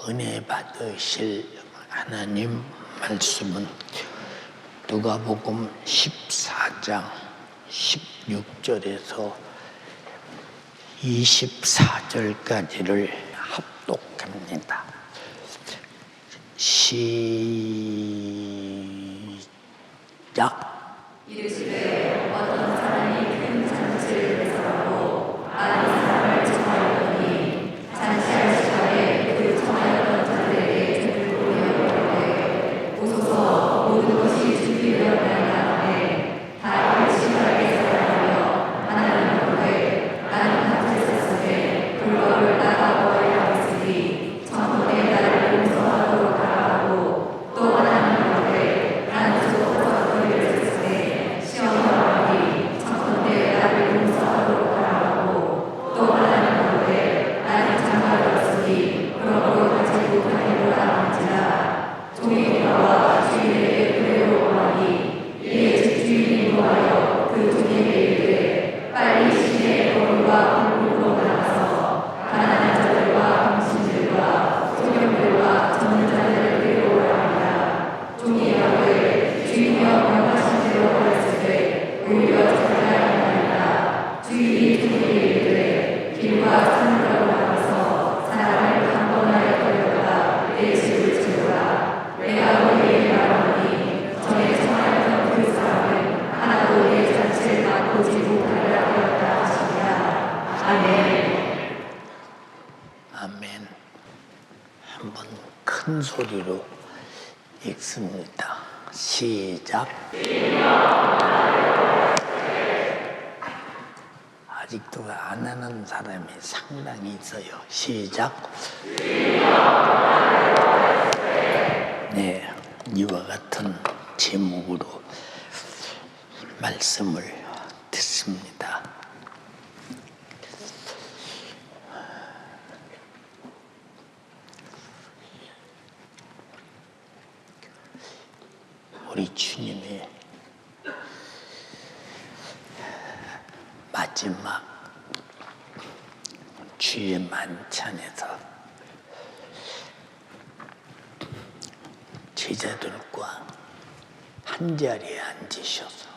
은혜 받으실 하나님 말씀은 누가복음 14장 16절에서 24절까지를 합독합니다. 시작. 이르시되 어떤 사람이 큰 잔치를 배설하고 많은 사람을 청하였더니 잔치할 시간에 그 청하였던 자들에게 들고 이르되 오소서 모든 것이 준비되었나이다. 다 일심하게 사랑하며 하나님 보되 나는 다투에 섰으되 불법을 따라 너희를 하였으니 청혼에 나를 용서하도록 하라고 또 하나님 보되 나는 조금만 너희를 섰으되 시험하오니 청혼에 나를 용서하도록 하라고 또 하나님 보되 나는 장가들었으니 그러므로 가지고 다니노라 한지라 종이 돌아와 주인에게 그대로하니 이에 집주인이 노하여 그 종에게 이르되 빨리 시내 거리와 골목으로 나가서 가난한 자들과 병신들과 소경들과 젖는 자들을 데려오라 하니라. 종이 이르되 주인이여 명하신 대로 하였으되 오히려 자기가 행하니라. 주인이 종에게 이르되 길과 산으로 나가서 사람을 강권하여 데려다가 내 집을 채우라. 내가 너희에게 말하노니 전에 청하였던 그 사람은 하나도 내 잔치를 맛보지 못하리라 되었다 하시니라. 아멘. 아멘. 한번 큰 소리로 읽습니다. 시작. 아직도 안 하는 사람이 상당히 있어요. 시작. 네, 이와 같은 제목으로 말씀을 듣습니다. 우리 주님의 마지막 주의 만찬에서 제자들과 한자리에 앉으셔서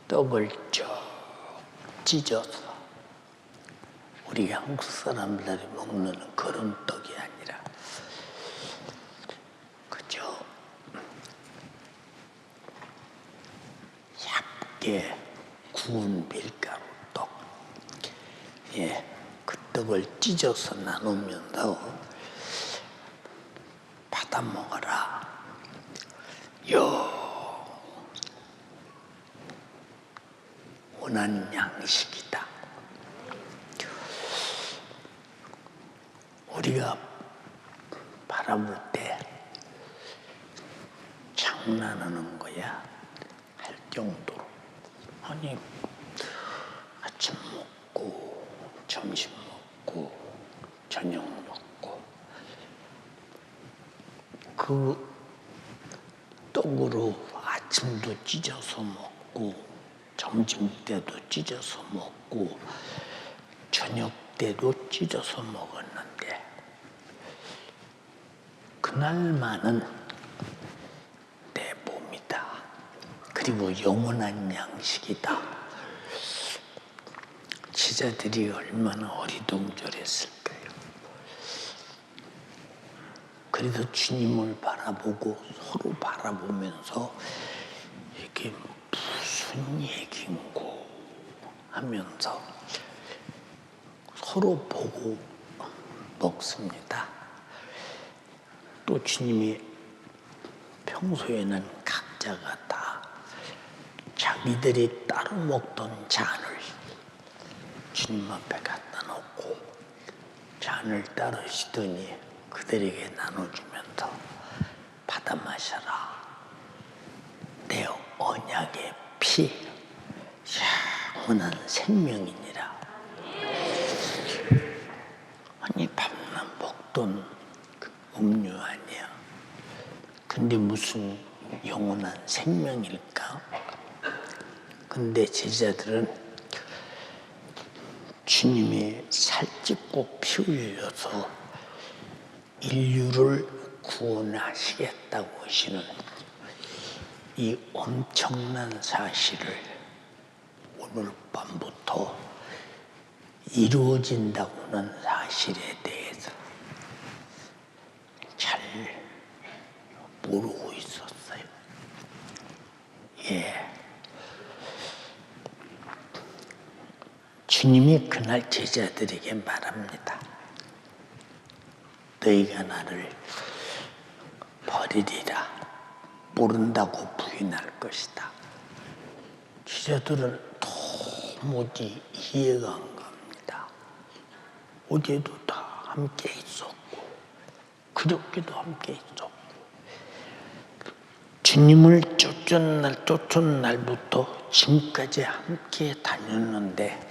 떡을 쭉 찢어서 우리 한국 사람들이 먹는 그런 떡이 아니라 그저 얇게 구운 밀가루 떡, 예, 그 떡을 찢어서 나누면서 받아 먹어라. 원한 양식이다. 우리가 바라볼 때 장난하는 거야 할 정도로. 아니, 아침 먹고 점심 먹고 저녁 먹고 그 떡으로 아침도 찢어서 먹고 점심 때도 찢어서 먹고 저녁 때도 찢어서 먹었는데 그날만은 내 몸이다. 그리고 영원한 양식이다. 제자들이 얼마나 어리둥절했을까요? 그래서 주님을 바라보고 서로 바라보면서 이게 무슨 얘기인고 하면서 서로 보고 먹습니다. 또 주님이 평소에는 각자가 다 자기들이 따로 먹던 잔을 주님 앞에 갖다 놓고 잔을 따르시더니 그들에게 나눠주면서 받아 마셔라. 내 언약의 피, 영원한 생명이니라. 아니, 밤낮 먹던 그 음료 아니야. 근데 무슨 영원한 생명일까? 근데 제자들은 주님이 살찌고 피 흘려서 인류를 구원하시겠다고 하시는 이 엄청난 사실을 오늘 밤부터 이루어진다고 하는 사실에 대해서 잘 모르고 있었어요. 주님이 그날 제자들에게 말합니다. 너희가 나를 버리리라. 모른다고 부인할 것이다. 제자들은 도무지 이해가 안 갑니다. 어제도 다 함께 있었고 그저께도 함께 있었고 주님을 쫓은 날부터 지금까지 함께 다녔는데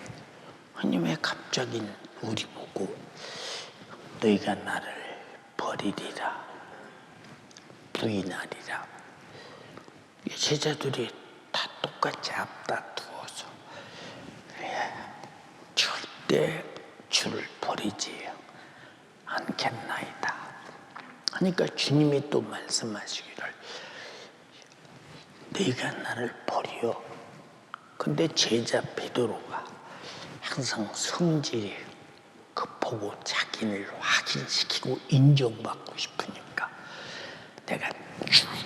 아니 왜 갑자기 우리 보고 너희가 나를 버리리라 부인하리라. 제자들이 다 똑같이 앞다투어서 절대 주를 버리지 않겠나이다. 그러니까 주님이 또 말씀하시기를 너희가 나를 버려. 근데 제자 베드로가 항상 성질이 급하고 자기를 확인시키고 인정받고 싶으니까 내가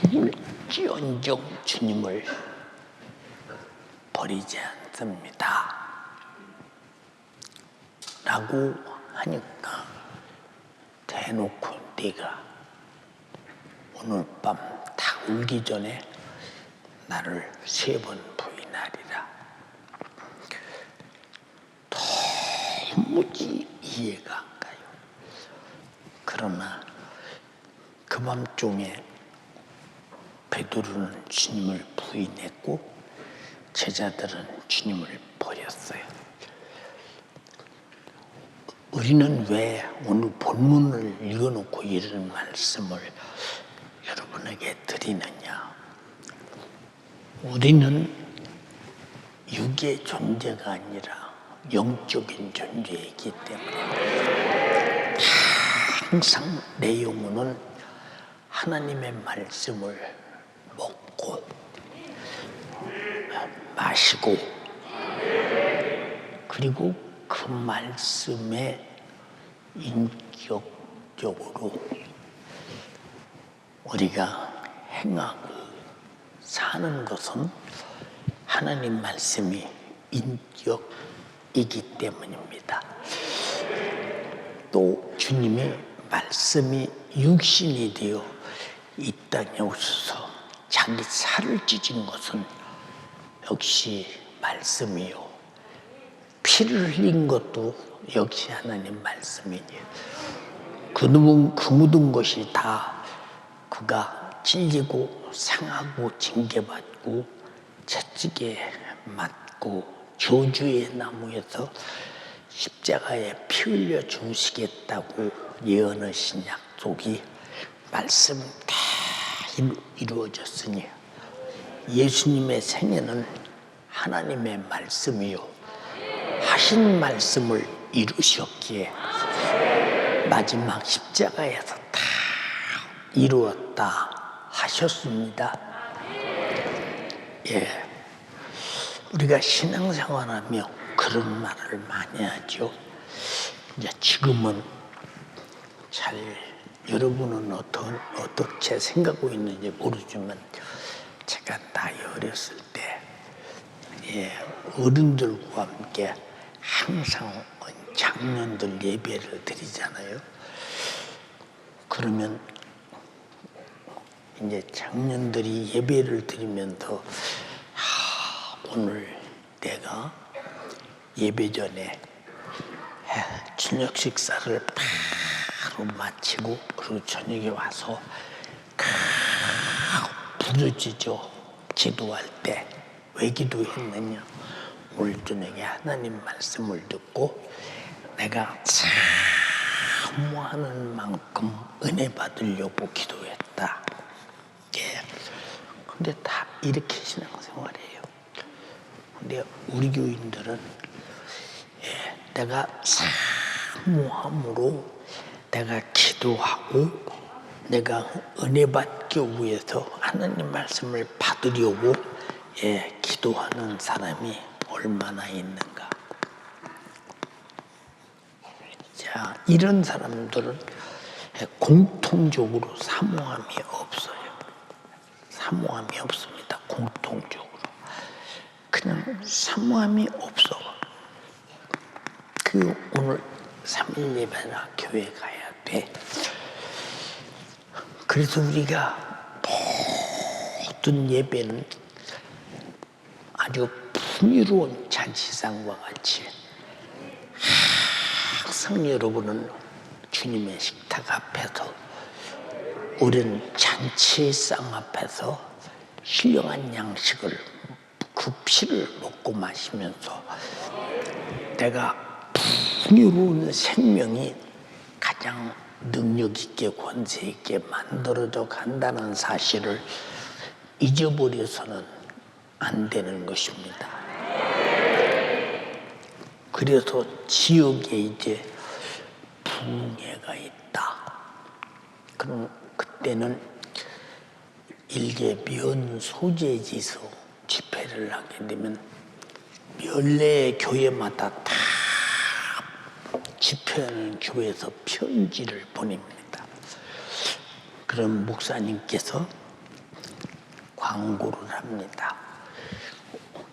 죽을지언정 주님을 버리지 않습니다. 라고 하니까 대놓고 네가 오늘 밤 다 울기 전에 나를 3번 부인하리라. 도무지 이해가 안 가요. 그러나 그 밤중에 베드로는 주님을 부인했고 제자들은 주님을 버렸어요. 우리는 왜 오늘 본문을 읽어놓고 이런 말씀을 여러분에게 드리느냐? 우리는 육의 존재가 아니라 영적인 존재이기 때문에 항상 내 영혼은 하나님의 말씀을 먹고 마시고 그리고 그 말씀에 인격적으로 우리가 행하고 사는 것은 하나님 말씀이 인격이기 때문입니다. 또 주님이 말씀이 육신이 되어 이 땅에 오셔서 자기 살을 찢은 것은 역시 말씀이요. 피를 흘린 것도 역시 하나님 말씀이니 그 묻은 것이 다 그가 찔리고 상하고 징계받고 채찍에 맞고 저주의 나무에서 십자가에 피 흘려 죽으시겠다고 예언하신 약속이 말씀 다 이루어졌으니 예수님의 생애는 하나님의 말씀이요 하신 말씀을 이루셨기에 마지막 십자가에서 다 이루었다 하셨습니다. 우리가 신앙생활하며 그런 말을 많이 하죠. 이제 지금은 잘 여러분은 어떻게 생각하고 있는지 모르지만 제가 나이 어렸을 때 어른들과 함께 항상 장년들 예배를 드리잖아요. 그러면 이제 장년들이 예배를 드리면서 오늘 내가 예배 전에 저녁 식사를 바로 마치고 그리고 저녁에 와서 부르짖어 기도할 때 왜 기도했느냐? 오늘 저녁에 하나님 말씀을 듣고 내가 사모하는 만큼 은혜 받으려고 기도했다. 근데 다 이렇게 신앙생활이에요. 근데 우리 교인들은 내가 사모함으로 내가 기도하고 내가 은혜 받기 위해서 하나님 말씀을 받으려고 기도하는 사람이 얼마나 있는가. 자, 이런 사람들은 공통적으로 사모함이 없어요. 사모함이 없습니다. 공통적으로. 그냥 사모함이 없어. 오늘 3일 예배나 교회 가야 돼. 그래서 우리가 모든 예배는 아주 풍요로운 잔치상과 같이 항상 여러분은 주님의 식탁 앞에서 우리는 잔치상 앞에서 신령한 양식을 그 피를 먹고 마시면서 내가 풍요로운 생명이 가장 능력 있게 권세 있게 만들어져 간다는 사실을 잊어버려서는 안 되는 것입니다. 그래서 지역에 이제 붕괴가 있다. 그럼 그때는 일개 면 소재지서 집회를 하게 되면 멸례 교회마다 다 집회하는 교회에서 편지를 보냅니다. 그럼 목사님께서 광고를 합니다.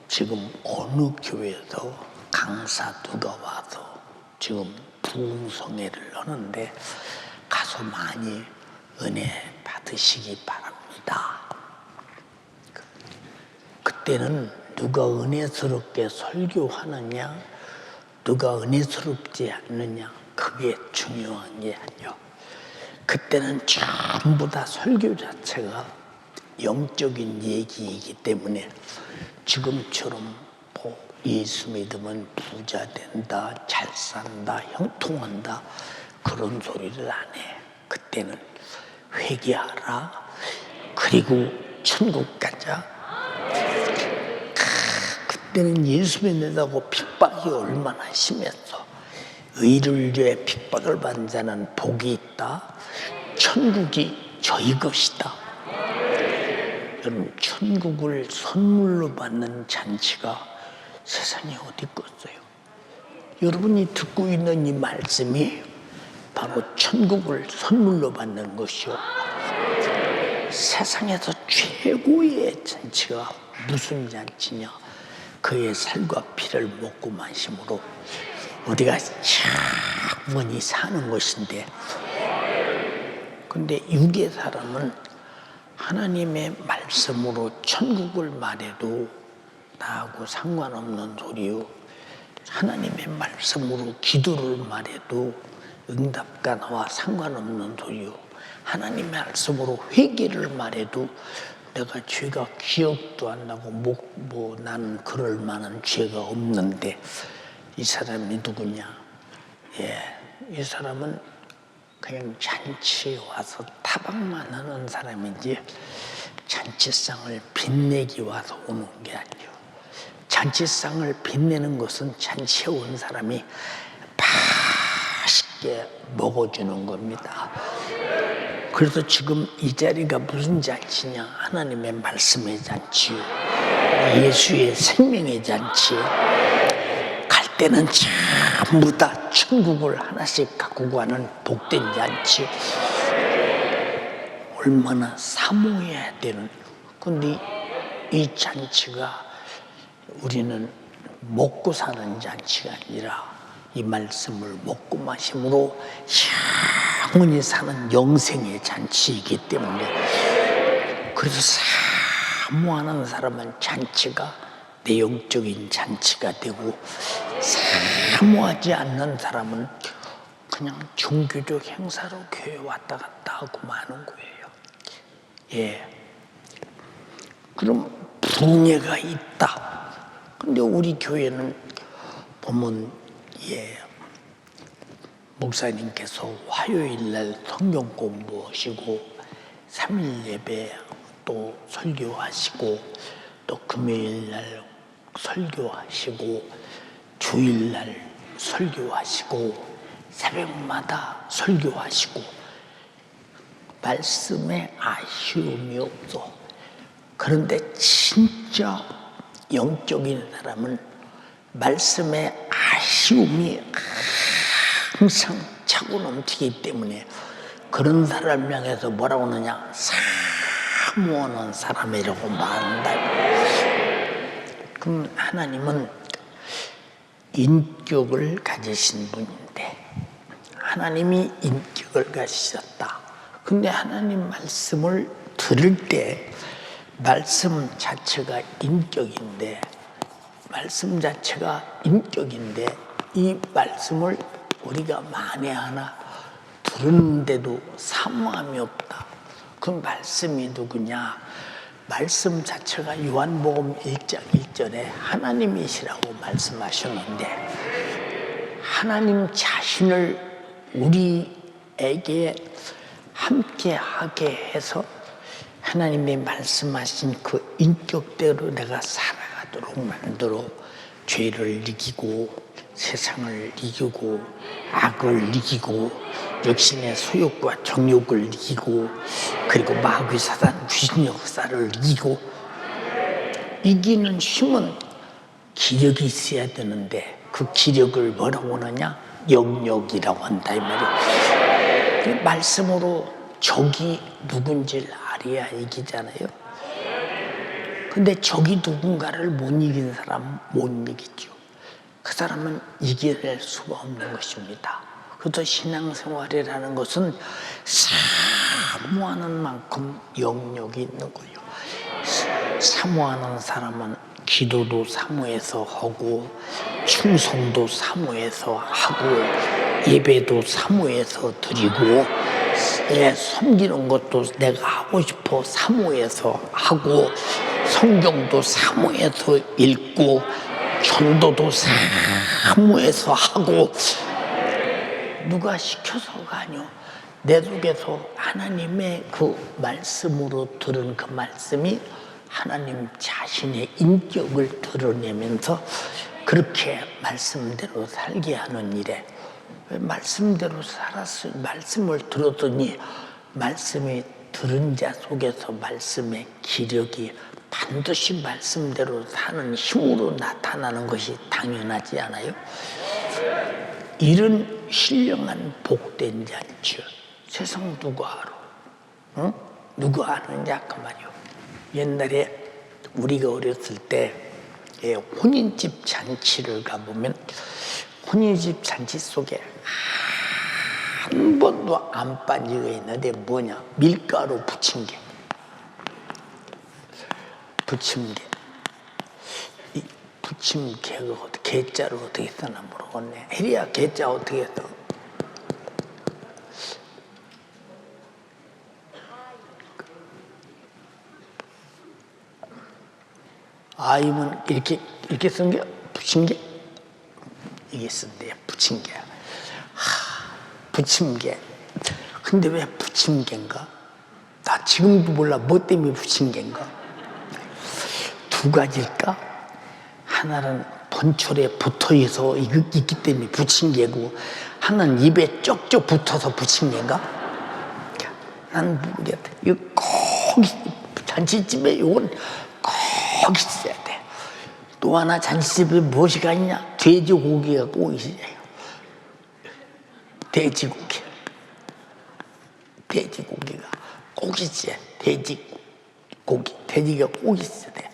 지금 어느 교회에서 강사 누가 와서 지금 부흥성회를 하는데 가서 많이 은혜 받으시기 바랍니다. 그때는 누가 은혜스럽게 설교하느냐, 누가 은혜스럽지 않느냐, 그게 중요한 게 아니요. 그때는 전부 다 설교 자체가 영적인 얘기이기 때문에 지금처럼 예수 믿으면 부자 된다, 잘 산다, 형통한다 그런 소리를 안 해. 그때는 회개하라, 그리고 천국 가자. 그때는 예수 믿는다고 핍박이 얼마나 심했어. 의를 위해 핍박을 받는 자는 복이 있다. 천국이 저희 것이다. 여러분, 천국을 선물로 받는 잔치가 세상에 어디 있겠어요? 여러분이 듣고 있는 이 말씀이 바로 천국을 선물로 받는 것이요. 세상에서 최고의 잔치가 무슨 잔치냐? 그의 살과 피를 먹고 마심으로 우리가 영원히 사는 것인데, 근데 육의 사람은 하나님의 말씀으로 천국을 말해도 나하고 상관없는 소리요. 하나님의 말씀으로 기도를 말해도 응답가 나와 상관없는 소리요. 하나님의 말씀으로 회개를 말해도 내가 죄가 기억도 안 나고 나는 그럴 만한 죄가 없는데 이 사람이 누구냐? 이 사람은 그냥 잔치에 와서 타박만 하는 사람이지 잔치상을 빛내기 와서 오는 게 아니에요. 잔치상을 빛내는 것은 잔치에 온 사람이 맛있게 먹어주는 겁니다. 그래서 지금 이 자리가 무슨 잔치냐? 하나님의 말씀의 잔치요, 예수의 생명의 잔치요. 갈 때는 전부 다 천국을 하나씩 갖고 가는 복된 잔치. 얼마나 사모해야 되는. 근데 이 잔치가 우리는 먹고 사는 잔치가 아니라 이 말씀을 먹고 마심으로 영원히 사는 영생의 잔치이기 때문에, 그래서 사모하는 사람은 잔치가 내용적인 잔치가 되고, 사모하지 않는 사람은 그냥 종교적 행사로 교회 왔다 갔다 하고 마는 거예요. 그럼 붕괴가 있다. 근데 우리 교회는 보면 목사님께서 화요일날 성경 공부하시고 3일 예배 또 설교하시고 또 금요일날 설교하시고 주일날 설교하시고 새벽마다 설교하시고 말씀에 아쉬움이 없어. 그런데 진짜 영적인 사람은 말씀에 아쉬움이 항상 차고 넘치기 때문에 그런 사람을 향해서 뭐라고 하느냐, 사모하는 사람이라고 말한다. 그럼 하나님은 인격을 가지신 분인데, 하나님이 인격을 가지셨다. 근데 하나님 말씀을 들을 때 말씀 자체가 인격인데, 이 말씀을 우리가 만에 하나 들었는데도 사모함이 없다. 그 말씀이 누구냐? 말씀 자체가 요한복음 1장 1절에 하나님이시라고 말씀하셨는데, 하나님 자신을 우리에게 함께 하게 해서 하나님이 말씀하신 그 인격대로 내가 살아가도록 만들어 죄를 이기고 세상을 이기고 악을 이기고 육신의 소욕과 정욕을 이기고 그리고 마귀 사단 귀신 역사를 이기는 힘은 기력이 있어야 되는데, 그 기력을 뭐라고 하느냐? 영역이라고 한다 이 말이에요. 말씀으로 적이 누군지를 알아야 이기잖아요. 근데 적이 누군가를 못 이긴 사람은 못 이기죠. 그 사람은 이겨낼 수가 없는 것입니다. 그래서 신앙생활이라는 것은 사모하는 만큼 영역이 있는 거예요. 사모하는 사람은 기도도 사모해서 하고, 충성도 사모해서 하고, 예배도 사모해서 드리고, 섬기는 것도 내가 하고 싶어 사모해서 하고, 성경도 사모해서 읽고, 전도도 사모해서 하고. 누가 시켜서가 아니요, 내 속에서 하나님의 그 말씀으로 들은 그 말씀이 하나님 자신의 인격을 드러내면서 그렇게 말씀대로 살게 하는 일에, 말씀대로 말씀을 들었더니 말씀이 들은 자 속에서 말씀의 기력이 반드시 말씀대로 사는 힘으로 나타나는 것이 당연하지 않아요? 이런 신령한 복된 잔치 세상 누가 알아? 응? 누가 아느냐 그 말이요. 옛날에 우리가 어렸을 때 혼인집 잔치를 가보면 혼인집 잔치 속에 한 번도 안 빠지고 있는데 뭐냐? 밀가루 부침개. 이 부침개가 개자를 어떻게 쓰나 모르겠네. 혜리야, 개자 어떻게 써? 아이면 이렇게 쓴 게 부침개? 이게 쓴대, 부침개. 부침개. 근데 왜 부침개인가? 나 지금도 몰라. 뭐 때문에 부침개인가? 두 가지일까? 하나는 본철에 붙어있어 있기 때문에 부침개고, 하나는 입에 쪽쪽 붙어서 부침개인가? 난 모르겠다. 이거 꼭 잔치집에 이건 꼭 있어야 돼. 또 하나 잔치집에 무엇이 있냐? 돼지고기가 꼭 있어요. 돼지고기가 꼭 있어야 돼. 돼지가 꼭 있어야 돼.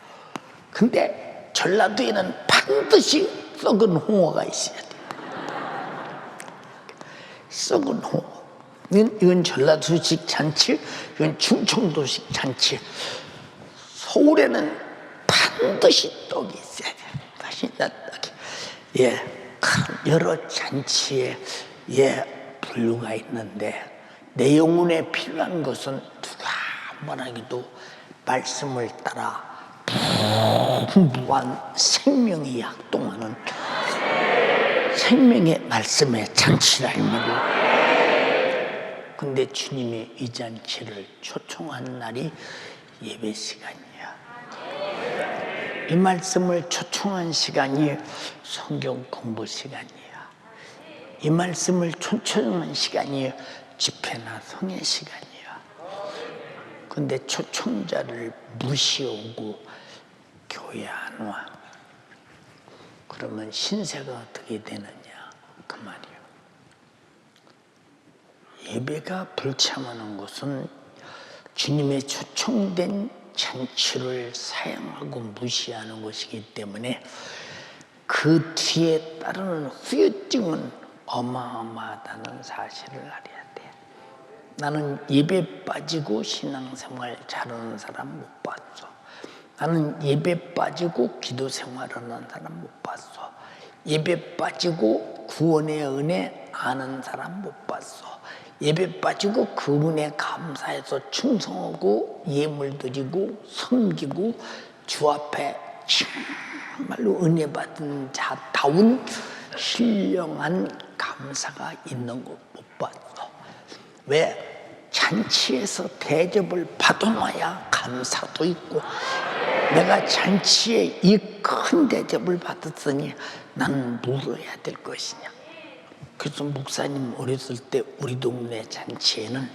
근데 전라도에는 반드시 썩은 홍어가 있어야 돼. 썩은 홍어. 이건 전라도식 잔치, 이건 충청도식 잔치. 서울에는 반드시 떡이 있어야 돼. 맛있는 떡이. 여러 잔치에 분류가 있는데, 내 영혼에 필요한 것은 누가 말하기도 말씀을 따라 풍부한 생명이 약동하는 생명의 말씀의 잔치라 이 말이에요. 근데 주님이 이 잔치를 초청한 날이 예배 시간이야. 이 말씀을 초청한 시간이 성경 공부 시간이야. 이 말씀을 초청하는 시간이 집회나 성의 시간이야. 근데 초청자를 무시하고 교회 안 와. 그러면 신세가 어떻게 되느냐 그 말이에요. 예배가 불참하는 것은 주님의 초청된 잔치를 사양하고 무시하는 것이기 때문에 그 뒤에 따르는 후유증은 어마어마하다는 사실을 알아야 돼. 나는 예배 빠지고 신앙생활 잘하는 사람 못 봤어. 나는 예배 빠지고 기도 생활하는 사람 못 봤어. 예배 빠지고 구원의 은혜 아는 사람 못 봤어. 예배 빠지고 그 은혜 감사해서 충성하고 예물 드리고 섬기고 주 앞에 정말로 은혜 받은 자다운 신령한 감사가 있는 거 못 봤어. 왜? 잔치에서 대접을 받아놔야 감사도 있고, 내가 잔치에 이 큰 대접을 받았으니 나는 물어야 될 것이냐. 그래서 목사님 어렸을 때 우리 동네 잔치에는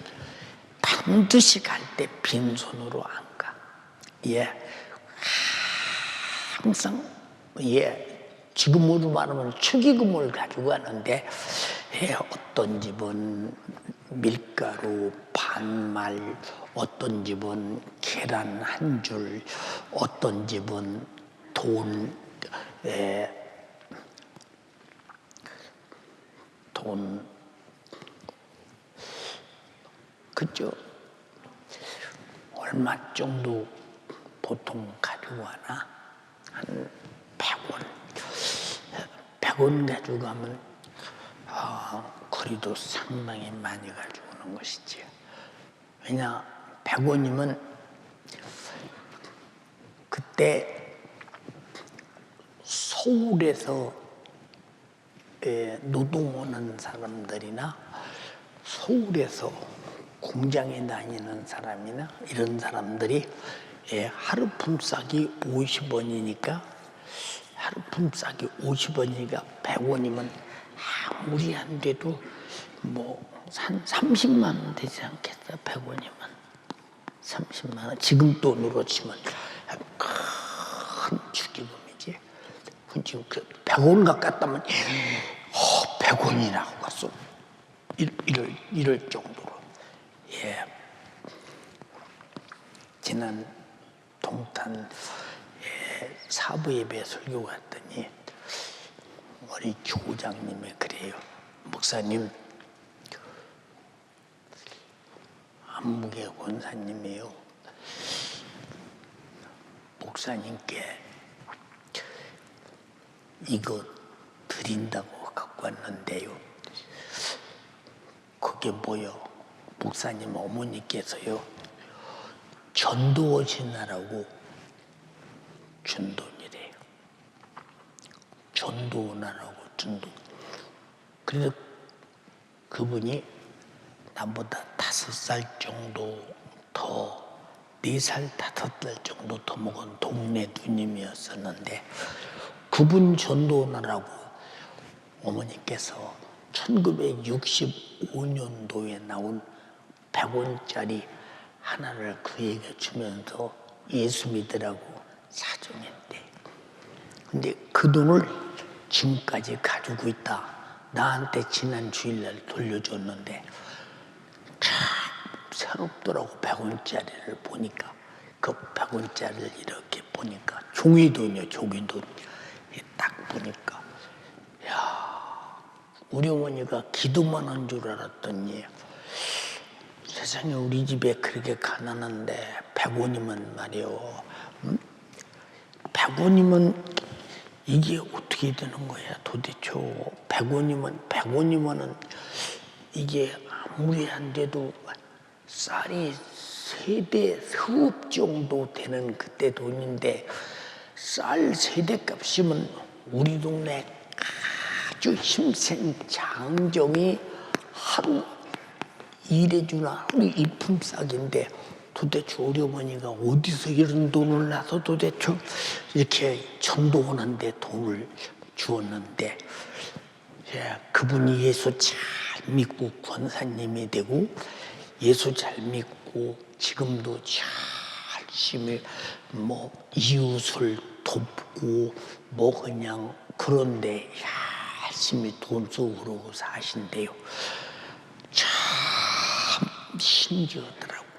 반드시 갈 때 빈손으로 안 가. 예, 항상 지금으로 말하면 축의금을 가지고 가는데, 어떤 집은 밀가루 반말, 어떤 집은 계란 한 줄, 어떤 집은 돈, 그죠? 얼마 정도 보통 가지고 가나? 한 100원. 100원 가지고 가면, 거리도 상당히 많이 가지고 오는 것이지. 왜냐, 100원이면 그때 서울에서 노동하는 사람들이나 서울에서 공장에 다니는 사람이나 이런 사람들이 하루 품삯이 50원이니까 하루 품삯이 50원이니까 100원이면 아무리 안 돼도 뭐 한 30만 원 되지 않겠어? 100원이면 30만 원. 지금 돈으로 치면 큰 축의금이지. 지금 100원 가깝다면 100원이라고 갔어. 이럴 정도로. 예. 지난 동탄 사부예배 설교 갔더니 우리 교장님이 그래요. 목사님, 안무계 권사님이에요. 목사님께 이거 드린다고 갖고 왔는데요. 그게 뭐요? 목사님 어머니께서요, 전도 오시느라고 준 돈이래요. 전도 오느라고 준 돈. 그래서 그분이 나보다 5살 정도 더, 4살, 5살 정도 더 먹은 동네 누님이었었는데, 그분 전도 오느라고 어머니께서 1965년도에 나온 100원짜리 하나를 그에게 주면서 예수 믿으라고 사정했대. 근데 그 돈을 지금까지 가지고 있다. 나한테 지난 주일날 돌려줬는데 참 새롭더라고. 100원짜리를 보니까, 그 100원짜리를 이렇게 보니까 종이돈이요, 종이돈. 딱 보니까, 야, 우리 어머니가 기도만 한 줄 알았더니 세상에 우리 집에 그렇게 가난한데 100원이면 말이요. 100원이면 이게 어떻게 되는 거야 도대체. 100원이면은 이게 아무리 안 돼도 쌀이 3대 서업 정도 되는 그때 돈인데, 쌀 3대 값이면 우리 동네 아주 힘센 장정이 하루 일해주나 하루 이품삯인데, 도대체 우리 어머니가 어디서 이런 돈을 나서 도대체 이렇게 전도 오는데 돈을 주었는데, 그분이 예수 잘 믿고 권사님이 되고 예수 잘 믿고 지금도 잘 열심히 이웃을 돕고 그냥 그런데 열심히 돈 쓰고 그러고 사신대요. 참 신기하더라고요.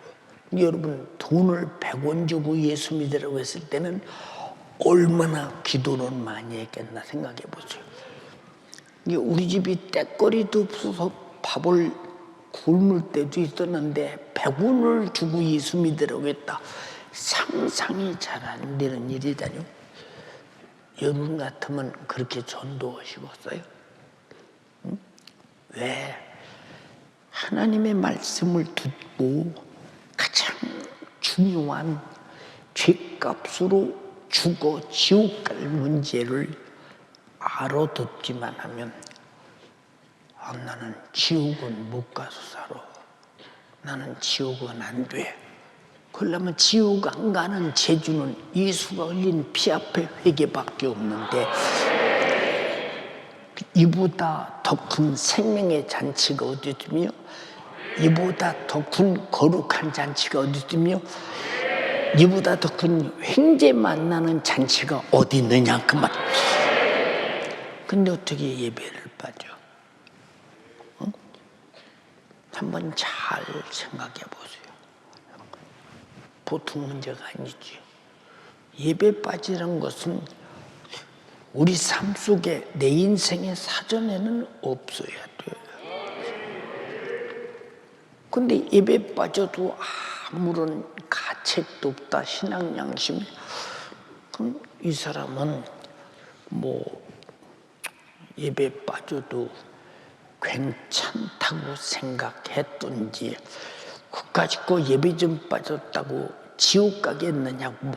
여러분 돈을 100원 주고 예수 믿으라고 했을 때는 얼마나 기도를 많이 했겠나 생각해 보세요. 우리 집이 떼거리도 없어서 밥을 굶을 때도 있었는데 100원을 주고 예수 믿으라고 했다. 상상이 잘 안 되는 일이다뇨. 여러분 같으면 그렇게 전도하시겠어요? 응? 왜? 하나님의 말씀을 듣고 가장 중요한 죄값으로 죽어 지옥 갈 문제를 알아듣기만 하면 나는 지옥은 못 가서 살아. 나는 지옥은 안 돼. 그러려면 지옥 안 가는 재주는 예수가 흘린 피 앞에 회개밖에 없는데 이보다 더 큰 생명의 잔치가 어디 있으며 이보다 더 큰 거룩한 잔치가 어디 있으며 이보다 더 큰 횡재 만나는 잔치가 어디 있느냐 그 말. 근데 어떻게 예배를 빠져? 응? 한번 잘 생각해 보세요. 보통 문제가 아니지. 예배 빠지는 것은 우리 삶 속에 내 인생의 사전에는 없어야 돼. 근데 예배 빠져도 아무런 가책도 없다, 신앙 양심. 그럼 이 사람은 예배 빠져도 괜찮다고 생각했던지 그까짓 거 예배 좀 빠졌다고 지옥 가겠느냐고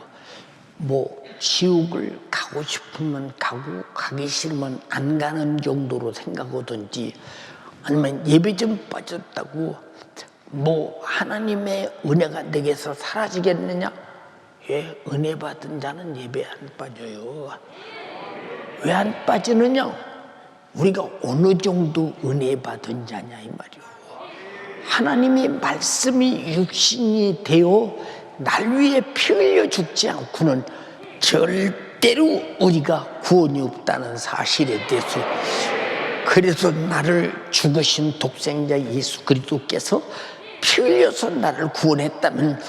지옥을 가고 싶으면 가고 가기 싫으면 안 가는 정도로 생각하든지 아니면 예배 좀 빠졌다고 하나님의 은혜가 내게서 사라지겠느냐? 예, 은혜 받은 자는 예배 안 빠져요. 왜 안 빠지느냐? 우리가 어느 정도 은혜 받은 자냐 이 말이요. 하나님의 말씀이 육신이 되어 날 위해 피 흘려 죽지 않고는 절대로 우리가 구원이 없다는 사실에 대해서 그래서 나를 죽으신 독생자 예수 그리스도께서 피 흘려서 나를 구원했다면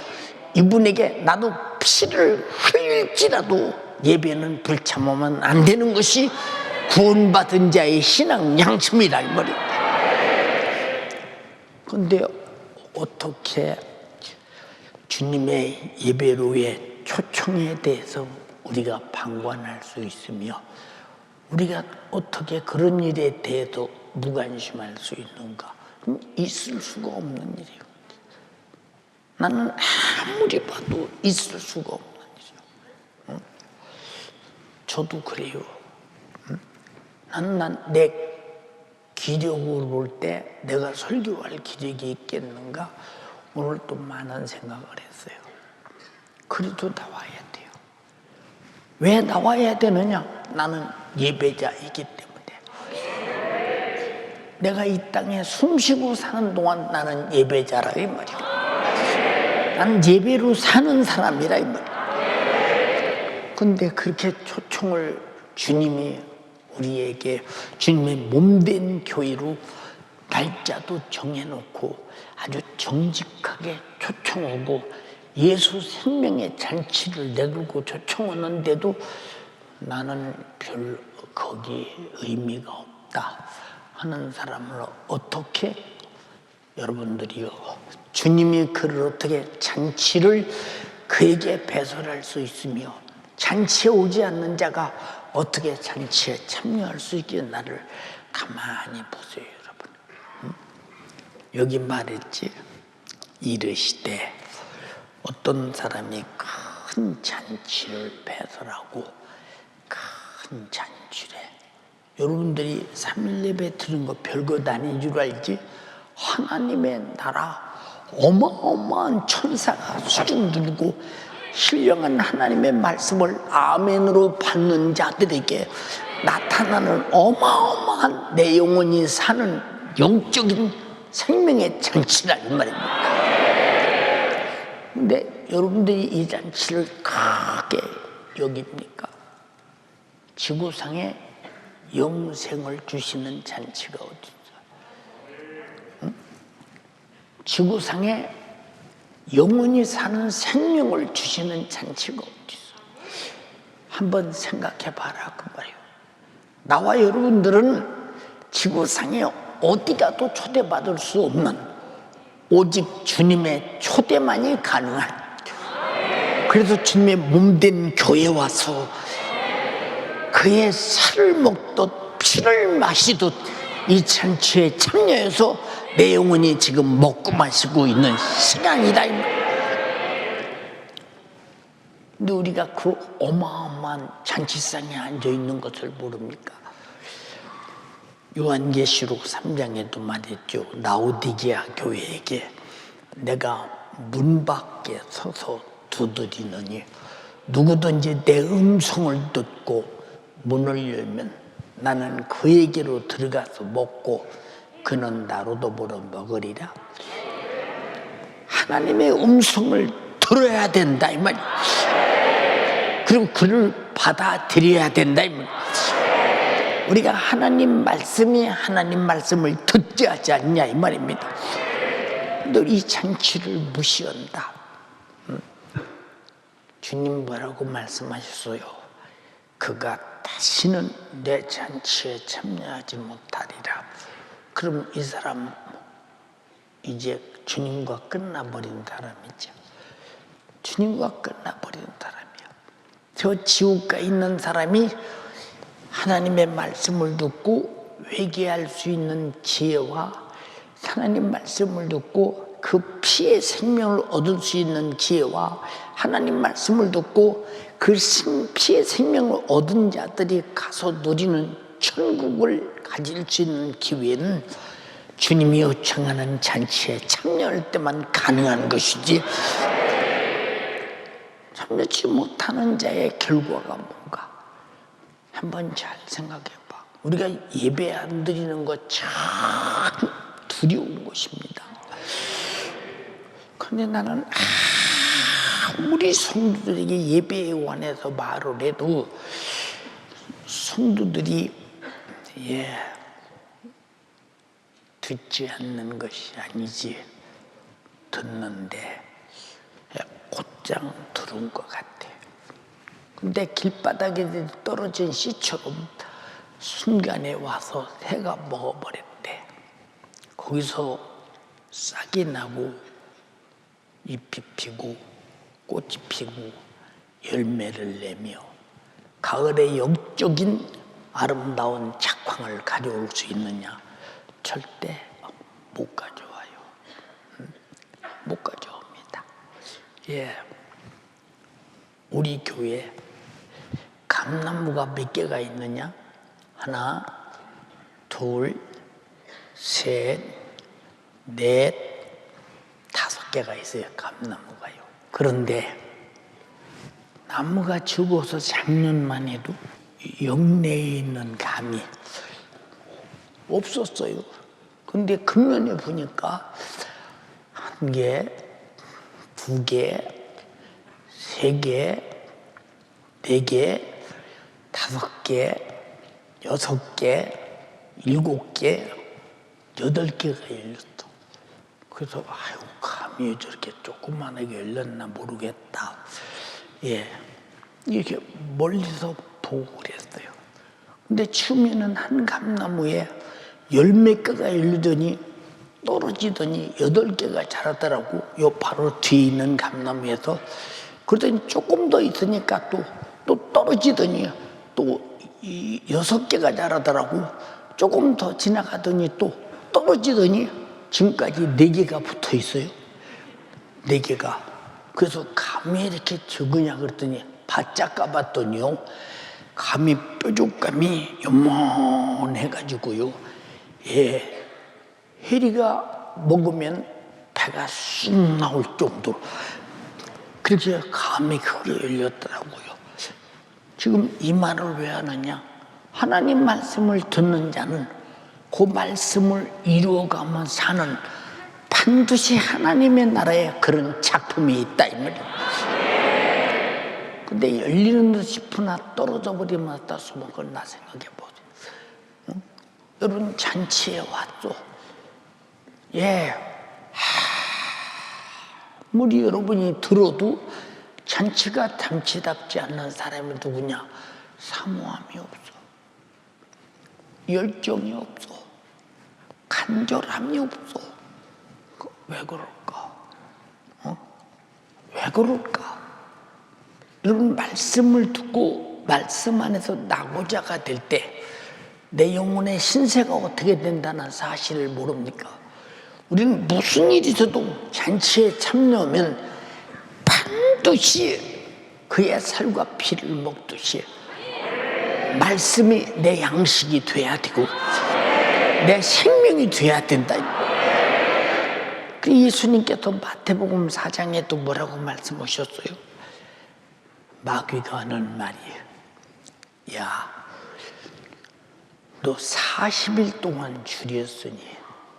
이분에게 나도 피를 흘릴지라도 예배는 불참하면 안 되는 것이 구원받은 자의 신앙 양심이라 이 말이에요. 그런데 어떻게 주님의 예배로의 초청에 대해서 우리가 방관할 수 있으며 우리가 어떻게 그런 일에 대해서 무관심할 수 있는가? 있을 수가 없는 일이에요. 나는 아무리 봐도 있을 수가 없는 일이에요. 저도 그래요. 난 내 기력으로 볼 때 내가 설교할 기력이 있겠는가? 오늘 또 많은 생각을 했어요. 그래도 나와야 돼요. 왜 나와야 되느냐? 나는 예배자이기 때문에. 내가 이 땅에 숨쉬고 사는 동안 나는 예배자라 이 말이야. 나는 예배로 사는 사람이라 이 말이야. 근데 그렇게 초청을 주님이 우리에게 주님의 몸된 교회로 날짜도 정해놓고 아주 정직하게 초청하고 예수 생명의 잔치를 내두고 초청하는데도 나는 별 거기에 의미가 없다 하는 사람을 어떻게 여러분들이요 주님이 그를 어떻게 잔치를 그에게 배설할 수 있으며 잔치에 오지 않는 자가 어떻게 잔치에 참여할 수 있게 나를 가만히 보세요 여러분. 여기 말했지 이르시되 어떤 사람이 큰 잔치를 배설하고 큰 잔치래. 여러분들이 3일 예배 들은 거 별거 아닌 줄 알지? 하나님의 나라 어마어마한 천사가 수준 들고 신령한 하나님의 말씀을 아멘으로 받는 자들에게 나타나는 어마어마한 내 영혼이 사는 영적인 생명의 잔치라 이 말입니다. 근데 여러분들이 이 잔치를 크게 여깁니까? 지구상에 영생을 주시는 잔치가 어디 있어? 응? 지구상에 영원히 사는 생명을 주시는 잔치가 어디 있어? 한번 생각해 봐라 그 말이에요. 나와 여러분들은 지구상에 어디 가도 초대받을 수 없는 오직 주님의 초대만이 가능한, 그래서 주님의 몸된 교회에 와서 그의 살을 먹듯 피를 마시듯 이 잔치에 참여해서 내 영혼이 지금 먹고 마시고 있는 시간이다. 근데 우리가 그 어마어마한 잔치상에 앉아 있는 것을 모릅니까? 요한계시록 3장에도 말했죠. 라오디게아 교회에게 내가 문 밖에 서서 두드리느니 누구든지 내 음성을 듣고 문을 열면 나는 그에게로 들어가서 먹고 그는 나로 더불어 먹으리라. 하나님의 음성을 들어야 된다 이 말이야. 그리고 그를 받아들여야 된다 이 말이야. 우리가 하나님 말씀이 하나님 말씀을 듣지 하지 않냐 이 말입니다. 너 이 잔치를 무시한다. 주님 뭐라고 말씀하셨어요? 그가 다시는 내 잔치에 참여하지 못하리라. 그럼 이 사람 이제 주님과 끝나버린 사람이죠. 주님과 끝나버린 사람이야. 저 지옥가에 있는 사람이 하나님의 말씀을 듣고 회개할 수 있는 지혜와 하나님 말씀을 듣고 그 피의 생명을 얻을 수 있는 기회와 하나님 말씀을 듣고 그 피의 생명을 얻은 자들이 가서 누리는 천국을 가질 수 있는 기회는 주님이 요청하는 잔치에 참여할 때만 가능한 것이지, 참여치 못하는 자의 결과가 뭔가 한번 잘 생각해 봐. 우리가 예배 안 드리는 거 참 두려운 것입니다. 근데 나는 아무리 성도들에게 예배에 관해서 말을 해도 성도들이 듣지 않는 것이 아니지 듣는데 곧장 들은 것 같아. 근데 길바닥에 떨어진 씨처럼 순간에 와서 새가 먹어버렸대. 거기서 싹이 나고 잎이 피고 꽃이 피고 열매를 내며 가을의 영적인 아름다운 작황을 가져올 수 있느냐? 절대 못 가져와요. 못 가져옵니다. 우리 교회 감나무가 몇 개가 있느냐? 하나, 둘, 셋, 넷, 5개가 있어요. 감나무가요. 그런데 나무가 죽어서 작년만 해도 영내에 있는 감이 없었어요. 근데 금년에 보니까 1개, 2개, 3개, 4개, 5개, 6개, 7개, 8개가 열렸어. 그래서 아유, 감이 저렇게 조그만하게 열렸나 모르겠다. 이렇게 멀리서 보고 그랬어요. 근데 처음에는 한 감나무에 10개가 열리더니 떨어지더니 8개가 자라더라고. 요 바로 뒤에 있는 감나무에서. 그러더니 조금 더 있으니까 또 떨어지더니 또 6개가 자라더라고. 조금 더 지나가더니 또 떨어지더니 지금까지 4개가 붙어 있어요. 4개가. 그래서 감이 이렇게 적으냐 그랬더니 바짝 까봤더니요, 감이 뾰족감이 요만해가지고요, 해리가 먹으면 배가 쑥 나올 정도로 그렇게 감이 크게 열렸더라고요. 지금 이 말을 왜 하느냐? 하나님 말씀을 듣는 자는 그 말씀을 이루어가며 사는 반드시 하나님의 나라에 그런 작품이 있다 이 말이에요. 근데 열리는 듯 싶으나 떨어져 버리면 다 소먹을나 생각해 보세요. 응? 여러분 잔치에 왔죠. 예, 아무리 여러분이 들어도 잔치가 잔치답지 않는 사람이 누구냐? 사모함이 없어, 열정이 없어, 간절함이 없어. 왜 그럴까? 왜 그럴까? 여러분 말씀을 듣고 말씀 안에서 나고자가 될 때 내 영혼의 신세가 어떻게 된다는 사실을 모릅니까? 우리는 무슨 일이 있어도 잔치에 참여하면 반드시 그의 살과 피를 먹듯이 말씀이 내 양식이 돼야 되고 내 생명이 돼야 된다. 예수님께서 마태복음 4장에 또 뭐라고 말씀하셨어요? 마귀가 하는 말이에요. 야, 너 40일 동안 줄였으니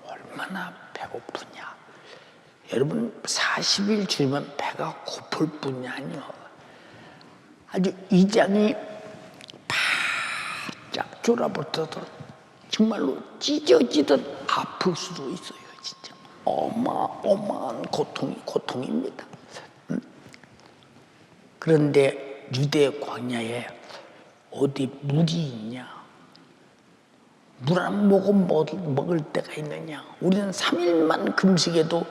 얼마나 배고프냐. 여러분 40일 줄이면 배가 고플 뿐이 아니요, 아주 이장이 바짝 졸아붙어서 정말로 찢어지듯 아플 수도 있어요. 진짜 어마어마한 고통입니다. 그런데 유대 광야에 어디 물이 있냐? 물 안 먹을 때가 있느냐? 우리는 3일만 금식해도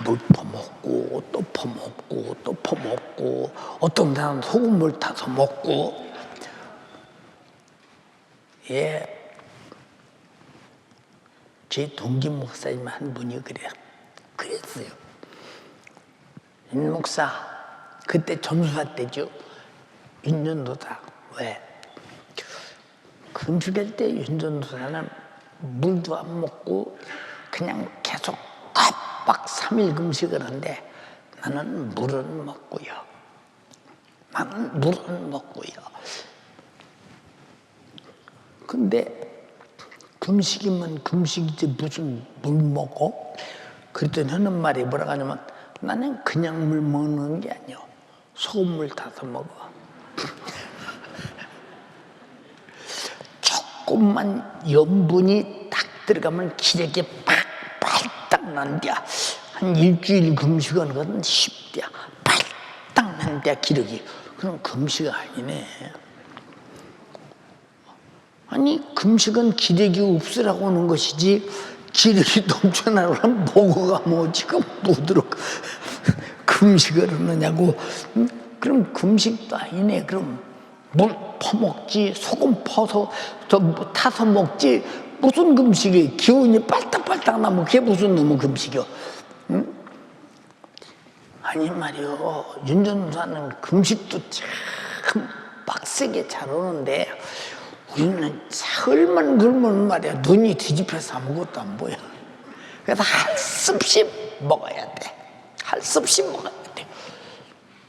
물 퍼먹고 또 퍼먹고 또 퍼먹고 어떤 사람은 소금물 타서 먹고. 예, 제 동기 목사님 한 분이 그랬어요. 윤 목사, 그때 전수사 때죠. 윤전도사. 왜? 금식할 때 윤전도사는 물도 안 먹고 그냥 계속 깜빡 3일 금식을 하는데 나는 물은 먹고요. 근데 금식이면 금식이지 무슨 물 먹어? 그랬더니 하는 말이 뭐라고 하냐면 나는 그냥 물 먹는 게 아니야. 소금물 타서 먹어. 조금만 염분이 딱 들어가면 기력이 팔딱 난대야. 한 일주일 금식하는 쉽대야. 팔딱 난대야 기력이. 그럼 금식 아니네. 아니 금식은 기력이 없으라고 하는 것이지 기력이 넘쳐나려면 먹어가 뭐 지금 뭐들어 금식을 하느냐고. 그럼 금식도 아니네. 그럼 물 퍼먹지, 소금 퍼서 타서 먹지. 무슨 금식이? 기운이 빨딱빨딱 나면 그게 무슨 놈의 금식이요? 응? 아니 말이요. 윤전도사는 금식도 참 빡세게 잘 오는데 우리는 사흘만 굶으면 말이야 눈이 뒤집혀서 아무것도 안 보여. 그래서 할 수 없이 먹어야 돼. 할 수 없이 먹어야 돼.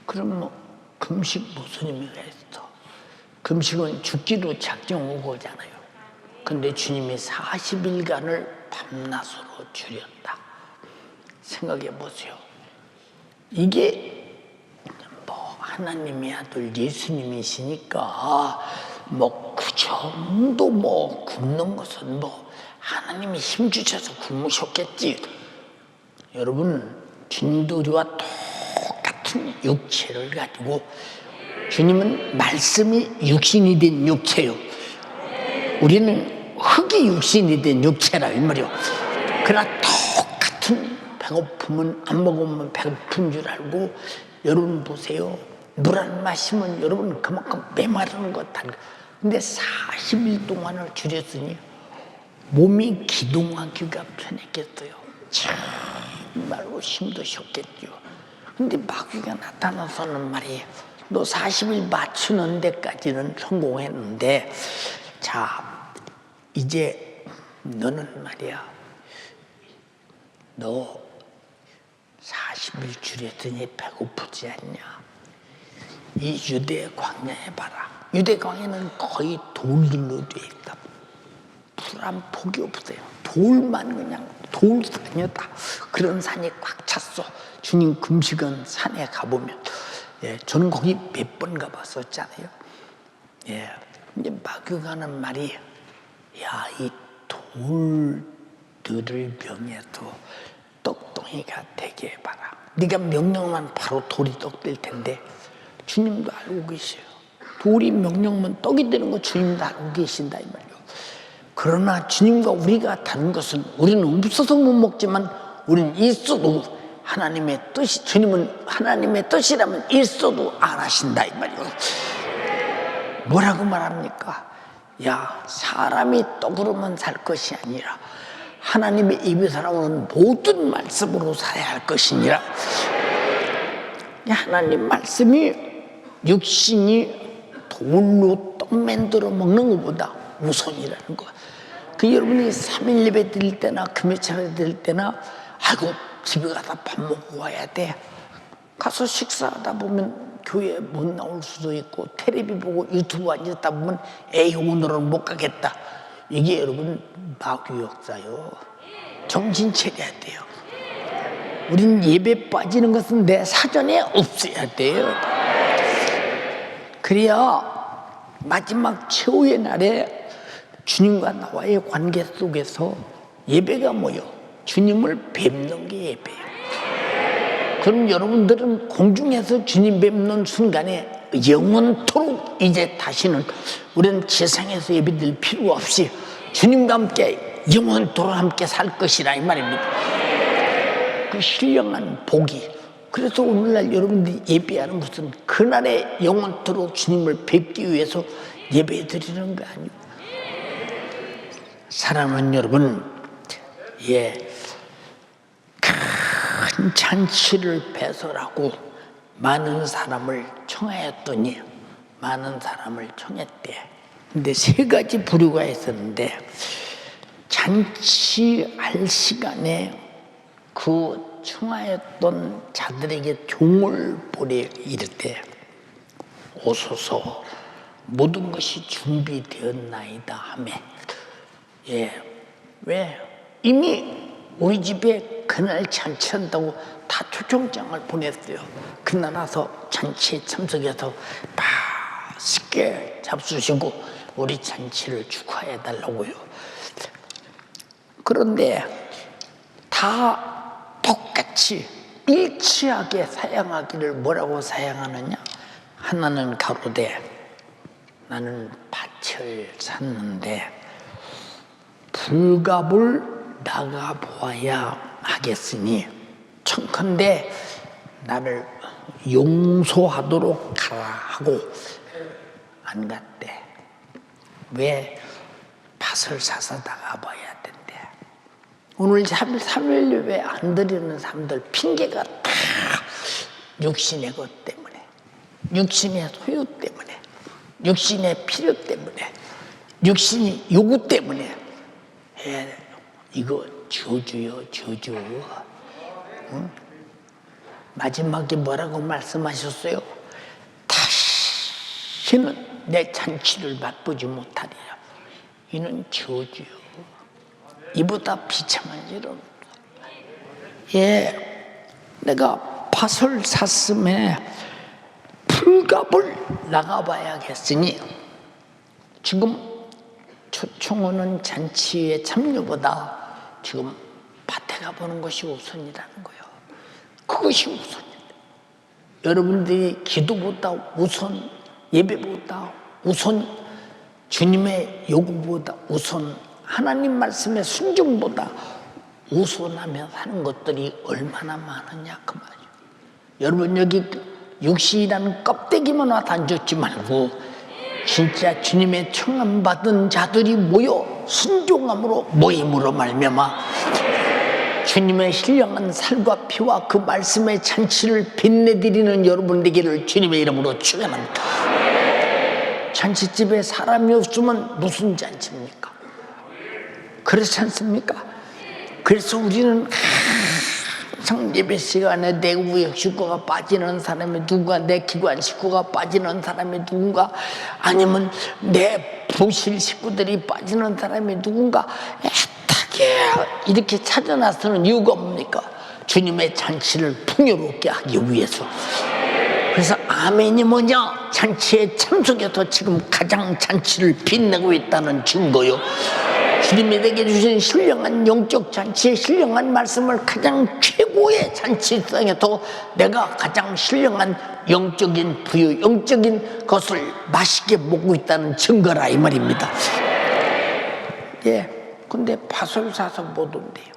그럼 뭐 금식 무슨 의미가 있어? 금식은 죽기로 작정 오고 오잖아요. 근데 주님이 40일간을 밤낮으로 줄였다. 생각해 보세요. 이게 뭐 하나님의 아들 예수님이시니까 뭐 그 정도 뭐 굶는 것은 뭐 하나님이 힘 주셔서 굶으셨겠지. 여러분 주님도 우리와 똑같은 육체를 가지고 주님은 말씀이 육신이 된 육체요. 우리는 흙이 육신이 된 육체라 이 말이요. 그러나 똑같은 배고픔은 안 먹으면 배고픈 줄 알고. 여러분 보세요. 물 안 마시면 여러분 그만큼 메마르는 것 같아요. 근데 40일 동안을 줄였으니 몸이 기동하기가 편했겠어요. 정말로 힘드셨겠죠. 근데 마귀가 나타나서는 말이에요. 너 40일 맞추는 데까지는 성공했는데 자 이제 너는 말이야 너 40일 줄였더니 배고프지 않냐? 이 유대 광야에 봐라. 유대광야는 거의 돌들로 되어 있다. 풀 한 폭이 없어요. 돌만 그냥 돌산이었다. 그런 산이 꽉 찼어. 주님 금식은 산에 가보면, 예, 저는 거기 몇 번 가봤었잖아요. 예, 이제 마귀가 하는 말이, 야, 이 돌들을 명해서 떡덩이가 되게 해봐라. 네가 명령만 바로 돌이 떡 될 텐데, 주님도 알고 계셔요. 돌이 명령만 떡이 되는 거 주님도 알고 계신다 이 말이에요. 그러나 주님과 우리가 다른 것은, 우리는 없어서 못 먹지만 우리는 있어도 하나님의 뜻이, 주님은 하나님의 뜻이라면 있어도 안 하신다 이 말이에요. 뭐라고 말합니까? 야, 사람이 떡으로만 살 것이 아니라 하나님의 입에서 나오는 모든 말씀으로 살아야 할 것이니라. 하나님 말씀이 육신이 돌로 떡 만들어 먹는 것보다 우선이라는 거. 그 여러분이 3일 예배 드릴 때나 금요철에 드릴 때나, 아이고 집에 가서 밥 먹고 와야 돼. 가서 식사하다 보면 교회 못 나올 수도 있고, 텔레비 보고 유튜브 앉았다 보면 에이 오늘은 못 가겠다. 이게 여러분 마귀 역사요. 정신 차려야 돼요. 우린 예배 빠지는 것은 내 사전에 없어야 돼요. 그래야 마지막 최후의 날에 주님과 나와의 관계 속에서 예배가 뭐요? 주님을 뵙는 게 예배예요. 그럼 여러분들은 공중에서 주님 뵙는 순간에 영원토록 이제 다시는 우리는 세상에서 예배드릴 필요 없이 주님과 함께 영원토록 함께 살 것이라 이 말입니다. 그 신령한 복이. 그래서 오늘날 여러분들이 예배하는 것은 그날에 영원토록 주님을 뵙기 위해서 예배드리는 거 아니에요. 사랑하는 여러분, 예, 큰 잔치를 배설하고 많은 사람을 청하였더니 많은 사람을 청했대. 근데 세 가지 부류가 있었는데, 잔치할 시간에 그 청하였던 자들에게 종을 보내 이르되, 오소서 모든 것이 준비되었나이다 하매, 예, 왜? 이미 우리 집에 그날 잔치한다고 다 초청장을 보냈어요. 그날 와서 잔치에 참석해서 맛있게 잡수시고 우리 잔치를 축하해 달라고요. 그런데 다 똑같이 일치하게 사양하기를 뭐라고 사양하느냐? 하나는 가로되 나는 밭을 샀는데 불갑을 나가 보아야 하겠으니 청컨대 나를 용서하도록 가라 하고 안 갔대. 왜? 밭을 사서 나가 봐야 된대. 오늘 3일 예배 안 드리는 사람들 핑계가 다 육신의 것 때문에, 육신의 소유 때문에, 육신의 필요 때문에, 육신의 요구 때문에. 예, 이거 저주요, 저주. 응? 마지막에 뭐라고 말씀하셨어요? 다시는 내 잔치를 맛보지 못하리라. 이는 저주요. 이보다 비참한 일은. 예, 내가 밭을 샀음에 풀갑을 나가봐야겠으니, 지금 초청하는 잔치의 참여보다 지금 밭에 가보는 것이 우선이라는 거예요. 그것이 우선이에요. 여러분들이 기도보다 우선, 예배보다 우선, 주님의 요구보다 우선, 하나님 말씀의 순종보다 우선하며 사는 것들이 얼마나 많으냐 그 말이에요. 여러분 여기 육신이라는 껍데기만 와서 앉았지 말고 진짜 주님의 청함받은 자들이 모여 순종함으로 모임으로 말미암아 주님의 신령한 살과 피와 그 말씀의 잔치를 빛내드리는 여러분 되기를 주님의 이름으로 축원합니다. 잔치집에 사람이 없으면 무슨 잔치입니까? 그렇지 않습니까? 그래서 우리는 한창 예배 시간에 내 우역 식구가 빠지는 사람이 누군가, 내 기관 식구가 빠지는 사람이 누군가, 아니면 내 부실 식구들이 빠지는 사람이 누군가, 애타게 이렇게 찾아 나서는 이유가 뭡니까? 주님의 잔치를 풍요롭게 하기 위해서. 그래서 아멘이 뭐냐? 잔치에 참석해서 지금 가장 잔치를 빛내고 있다는 증거요. 주님이 내게 주신 신령한 영적 잔치의 신령한 말씀을 가장 최고의 잔치상에서 내가 가장 신령한 영적인 부여, 영적인 것을 맛있게 먹고 있다는 증거라 이 말입니다. 예, 근데 밭을 사서 못 온대요.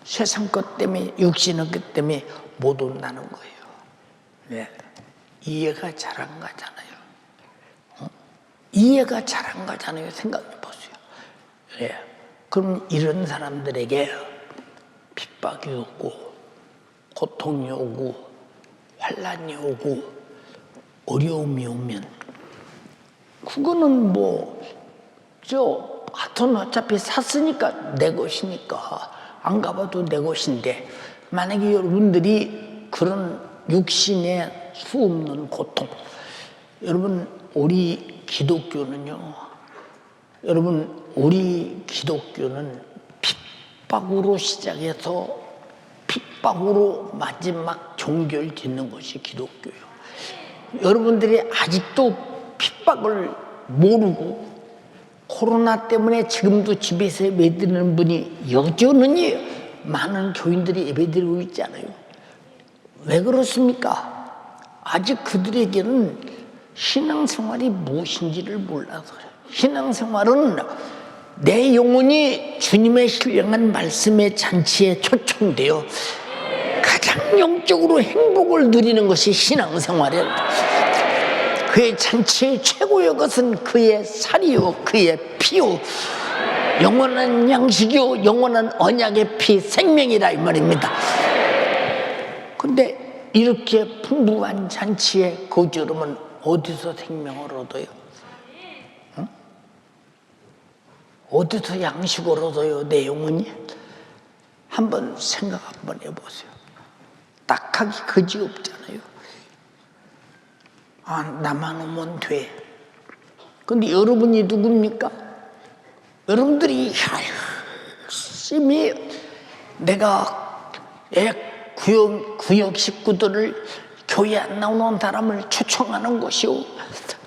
세상 것 때문에, 육신의 것 때문에 못 온다는 거예요. 예, 이해가 잘 안 가잖아요. 이해가 잘 안 가잖아요. 생각해 보세요. 예, 그럼 이런 사람들에게 핍박이 오고 고통이 오고 환난이 오고 어려움이 오면 그거는 하여튼 어차피 샀으니까 내 것이니까 안 가봐도 내 것인데, 만약에 여러분들이 그런 육신의 수없는 고통, 여러분 우리 기독교는요, 여러분 우리 기독교는 핍박으로 시작해서 핍박으로 마지막 종결 짓는 것이 기독교예요. 여러분들이 아직도 핍박을 모르고 코로나 때문에 지금도 집에서 예배드리는 분이 여전히 많은 교인들이 예배드리고 있잖아요. 왜 그렇습니까? 아직 그들에게는 신앙생활이 무엇인지를 몰라서 그래요. 신앙생활은 내 영혼이 주님의 신령한 말씀의 잔치에 초청되어 가장 영적으로 행복을 누리는 것이 신앙생활이에요. 그의 잔치의 최고의 것은 그의 살이요, 그의 피요, 영원한 양식이요, 영원한 언약의 피, 생명이라 이 말입니다. 근데 이렇게 풍부한 잔치에 거주하면 어디서 생명을 얻어요? 응? 어디서 양식을 얻어요, 내 영혼이? 한번 생각 한번 해보세요. 딱하기 그지 없잖아요. 아, 나만 오면 돼. 근데 여러분이 누굽니까? 여러분들이 열심히 내가 구역 식구들을 교회 안 나오는 사람을 초청하는 것이요,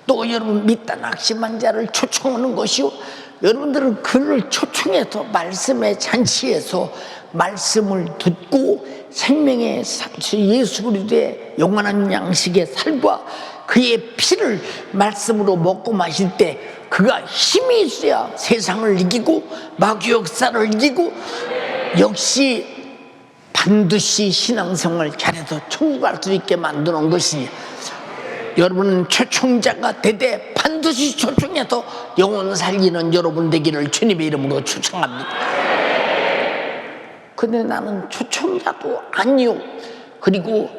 또 여러분 밑단 낙심한 자를 초청하는 것이요, 여러분들은 그를 초청해서 말씀의 잔치에서 말씀을 듣고 생명의 예수 그리스도의 영원한 양식의 살과 그의 피를 말씀으로 먹고 마실 때 그가 힘이 있어야 세상을 이기고 마귀 역사를 이기고 역시 반드시 신앙생활을 잘해서 천국 갈 수 있게 만드는 것이니, 여러분은 초청자가 되되 반드시 초청해서 영혼 살리는 여러분 되기를 주님의 이름으로 초청합니다. 근데 나는 초청자도 아니요, 그리고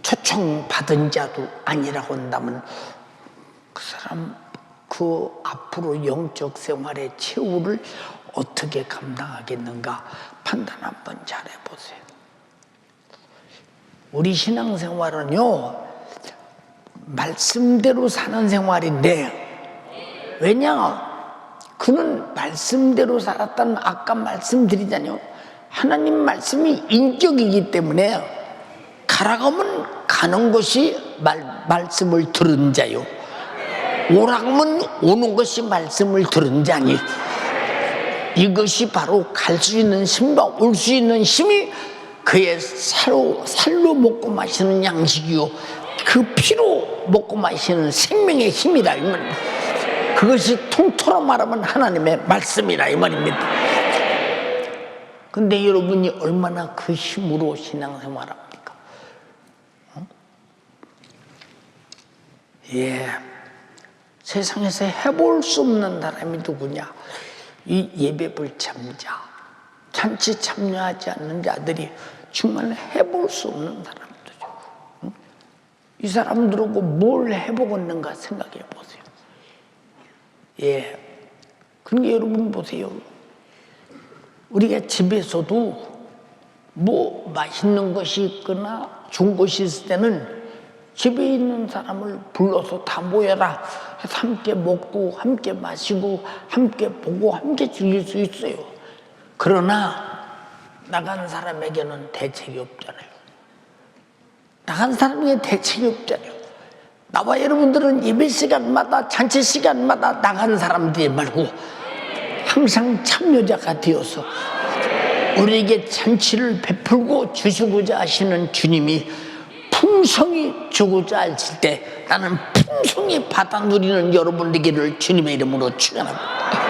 초청받은 자도 아니라고 한다면 그 사람 그 앞으로 영적 생활의 최후를 어떻게 감당하겠는가 판단 한번 잘 해보세요. 우리 신앙생활은요, 말씀대로 사는 생활인데, 왜냐? 그는 말씀대로 살았다는, 아까 말씀드리잖아요. 하나님 말씀이 인격이기 때문에 가라가면 가는 것이 말씀을 들은 자요, 오라가면 오는 것이 말씀을 들은 자니, 이것이 바로 갈 수 있는 힘과 올 수 있는 힘이 그의 살로 먹고 마시는 양식이요, 그 피로 먹고 마시는 생명의 힘이라 이 말입니다. 그것이 통틀어 말하면 하나님의 말씀이라 이 말입니다. 근데 여러분이 얼마나 그 힘으로 신앙생활합니까? 세상에서 해볼 수 없는 사람이 누구냐? 이 예배 불참자, 잔치 참여하지 않는 자들이 정말 해볼 수 없는 사람들이죠. 이 사람들하고 뭘 해보겠는가 생각해 보세요. 그러니까 여러분 보세요. 우리가 집에서도 뭐 맛있는 것이 있거나 좋은 것이 있을 때는 집에 있는 사람을 불러서 다 모여라 해서 함께 먹고 함께 마시고 함께 보고 함께 즐길 수 있어요. 그러나 나간 사람에게는 대책이 없잖아요. 나간 사람에게 대책이 없잖아요. 나와 여러분들은 예배 시간마다 잔치 시간마다 나간 사람들이 말고 항상 참여자가 되어서 우리에게 잔치를 베풀고 주시고자 하시는 주님이 풍성히 주고자 하실 때 나는 풍성히 받아 누리는 여러분 되기를 주님의 이름으로 축원합니다.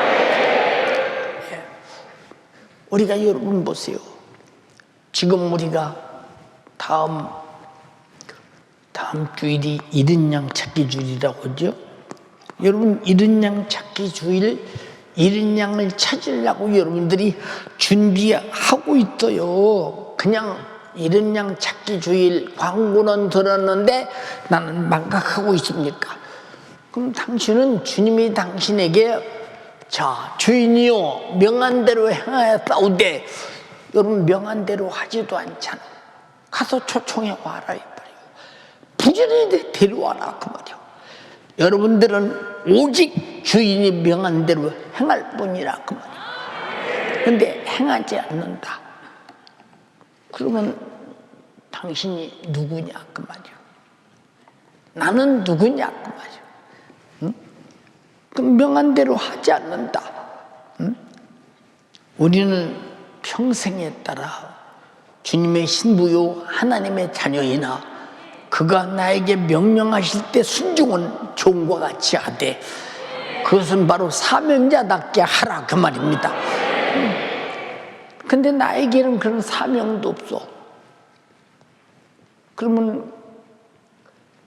우리가 여러분 보세요. 지금 우리가 다음 주일이 잃은 양 찾기 주일이라고 하죠. 여러분 잃은 양 찾기 주일, 잃은 양을 찾으려고 여러분들이 준비하고 있어요. 그냥 잃은 양 찾기 주일 광고는 들었는데 나는 망각하고 있습니까? 그럼 당신은 주님이 당신에게 자 주인이요 명한 대로 행하였사오되 여러분 명한 대로 하지도 않잖아. 가서 초청해 와라 이 말이에요. 부지런히 데려와라 그 말이에요. 여러분들은 오직 주인이 명한 대로 행할 뿐이라 그 말이에요. 근데 행하지 않는다. 그러면 당신이 누구냐 그 말이에요. 나는 누구냐 그 말이에요. 응? 그럼 명한 대로 하지 않는다. 응? 우리는 평생에 따라 주님의 신부요 하나님의 자녀이나 그가 나에게 명령하실 때 순종은 종과 같이 하되 그것은 바로 사명자답게 하라 그 말입니다. 근데 나에게는 그런 사명도 없어. 그러면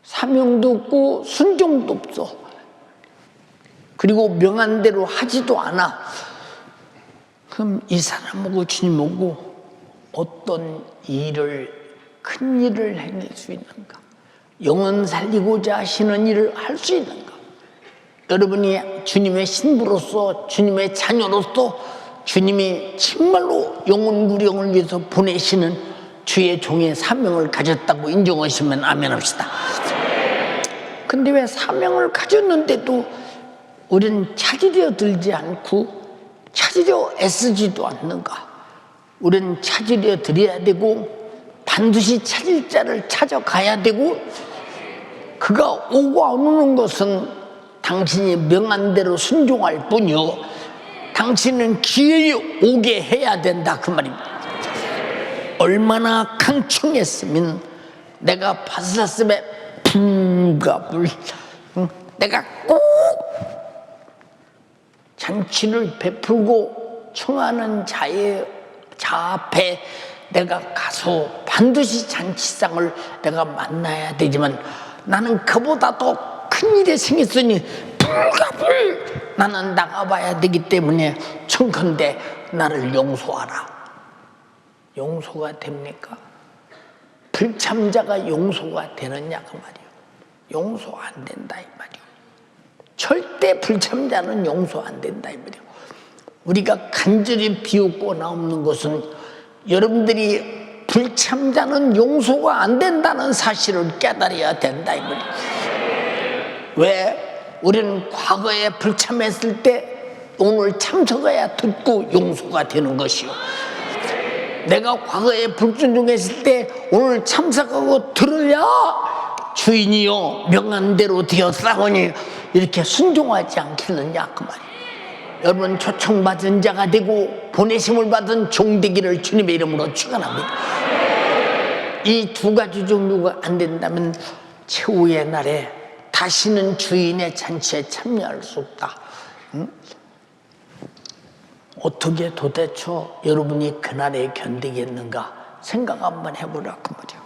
사명도 없고 순종도 없어. 그리고 명한 대로 하지도 않아. 그럼 이 사람하고 주님하고 어떤 큰 일을 행할 수 있는가? 영혼 살리고자 하시는 일을 할 수 있는가? 여러분이 주님의 신부로서 주님의 자녀로서 주님이 정말로 영혼 구령을 위해서 보내시는 주의 종의 사명을 가졌다고 인정하시면 아멘 합시다. 근데 왜 사명을 가졌는데도 우리는 찾으려 들지 않고 찾으려 애쓰지도 않는가? 우리는 찾으려 드려야 되고 반드시 찾을 자를 찾아가야 되고 그가 오고 안 오는 것은 당신이 명한 대로 순종할 뿐이요 당신은 기어이 오게 해야 된다 그 말입니다. 얼마나 강청했으면 내가 바스라스의 불갑을 내가 꼭 잔치를 베풀고 청하는 자 앞에 내가 가서 반드시 잔치상을 내가 만나야 되지만 나는 그보다 더 큰 일이 생겼으니 불갑을 나는 나가봐야 되기 때문에 청컨대 나를 용서하라. 용서가 됩니까? 불참자가 용서가 되느냐 그 말이에요. 용서 안 된다 이 말이에요. 절대 불참자는 용서 안 된다 이 말이에요. 우리가 간절히 비웃고 나오는 것은 여러분들이 불참자는 용서가 안 된다는 사실을 깨달아야 된다 이 말이에요. 왜? 우리는 과거에 불참했을 때 오늘 참석해야 듣고 용서가 되는 것이요. 내가 과거에 불순종했을 때 오늘 참석하고 들어야 주인이요 명한 대로 되었사오니 이렇게 순종하지 않겠느냐 그 말이에요. 여러분 초청받은 자가 되고 보내심을 받은 종 되기를 주님의 이름으로 축원합니다. 이 두 가지 종류가 안 된다면 최후의 날에 다시는 주인의 잔치에 참여할 수 없다. 어떻게 도대체 여러분이 그날에 견디겠는가 생각 한번 해보라 그 말이야.